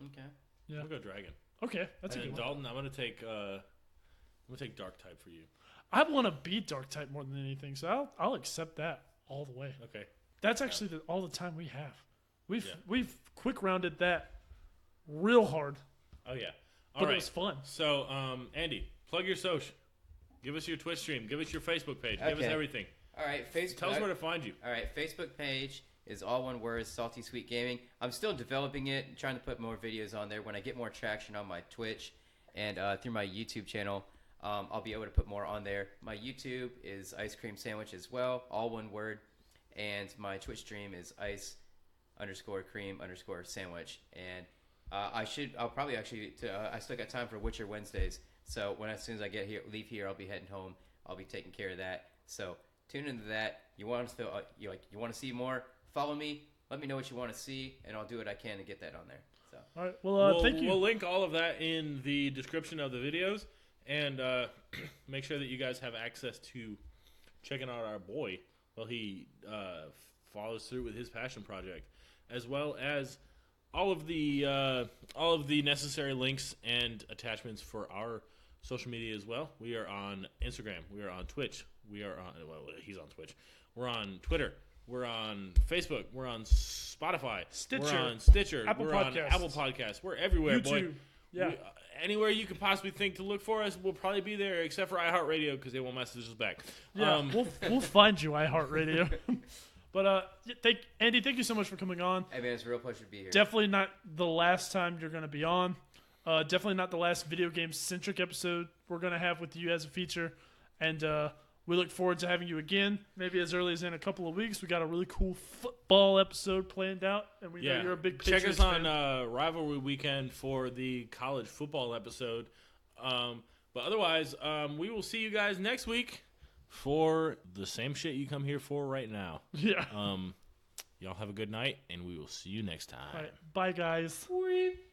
Okay. Yeah. I'll go dragon. Okay. That's a And good one. Dalton, I'm gonna take dark type for you. I want to be dark type more than anything, so I'll accept that all the way. Okay. That's actually all the time we have. Yeah. We've quick rounded that real hard, Oh yeah. but All right. it was fun. So, Andy, plug your social. Give us your Twitch stream. Give us your Facebook page. Give us Okay. everything. All right. Facebook. Tell us where to find you. All right. Facebook page is all one word, Salty Sweet Gaming. I'm still developing it, and trying to put more videos on there. When I get more traction on my Twitch and through my YouTube channel, I'll be able to put more on there. My YouTube is Ice Cream Sandwich as well, all one word, and my Twitch stream is ice_cream_sandwich. And I still got time for Witcher Wednesdays. So as soon as I leave here, I'll be heading home. I'll be taking care of that. So tune into that. You want to see more? Follow me. Let me know what you want to see, and I'll do what I can to get that on there. So All right. Well, thank you. We'll link all of that in the description of the videos, and make sure that you guys have access to checking out our boy while he follows through with his passion project, as well as all of the necessary links and attachments for our social media as well. We are on Instagram. We are on Twitch. We are on he's on Twitch. We're on Twitter. We're on Facebook. We're on Spotify. Stitcher. We're on Stitcher. Apple We're Podcasts. on Apple Podcasts. We're everywhere, boy. YouTube. Yeah. Anywhere you can possibly think to look for us, we'll probably be there, except for iHeartRadio because they won't message us back. Yeah, we'll find you, iHeartRadio. But Andy, thank you so much for coming on. hey man, it's a real pleasure to be here. Definitely not the last time you're going to be on. Definitely not the last video game centric episode we're going to have with you as a feature. And We look forward to having you again, maybe as early as in a couple of weeks. We got a really cool football episode planned out, and we know you're a big Check Patriots us on fan. Rivalry Weekend for the college football episode. But otherwise, we will see you guys next week for the same shit you come here for right now. Yeah. Y'all have a good night, and we will see you next time. All right. Bye, guys. Weep.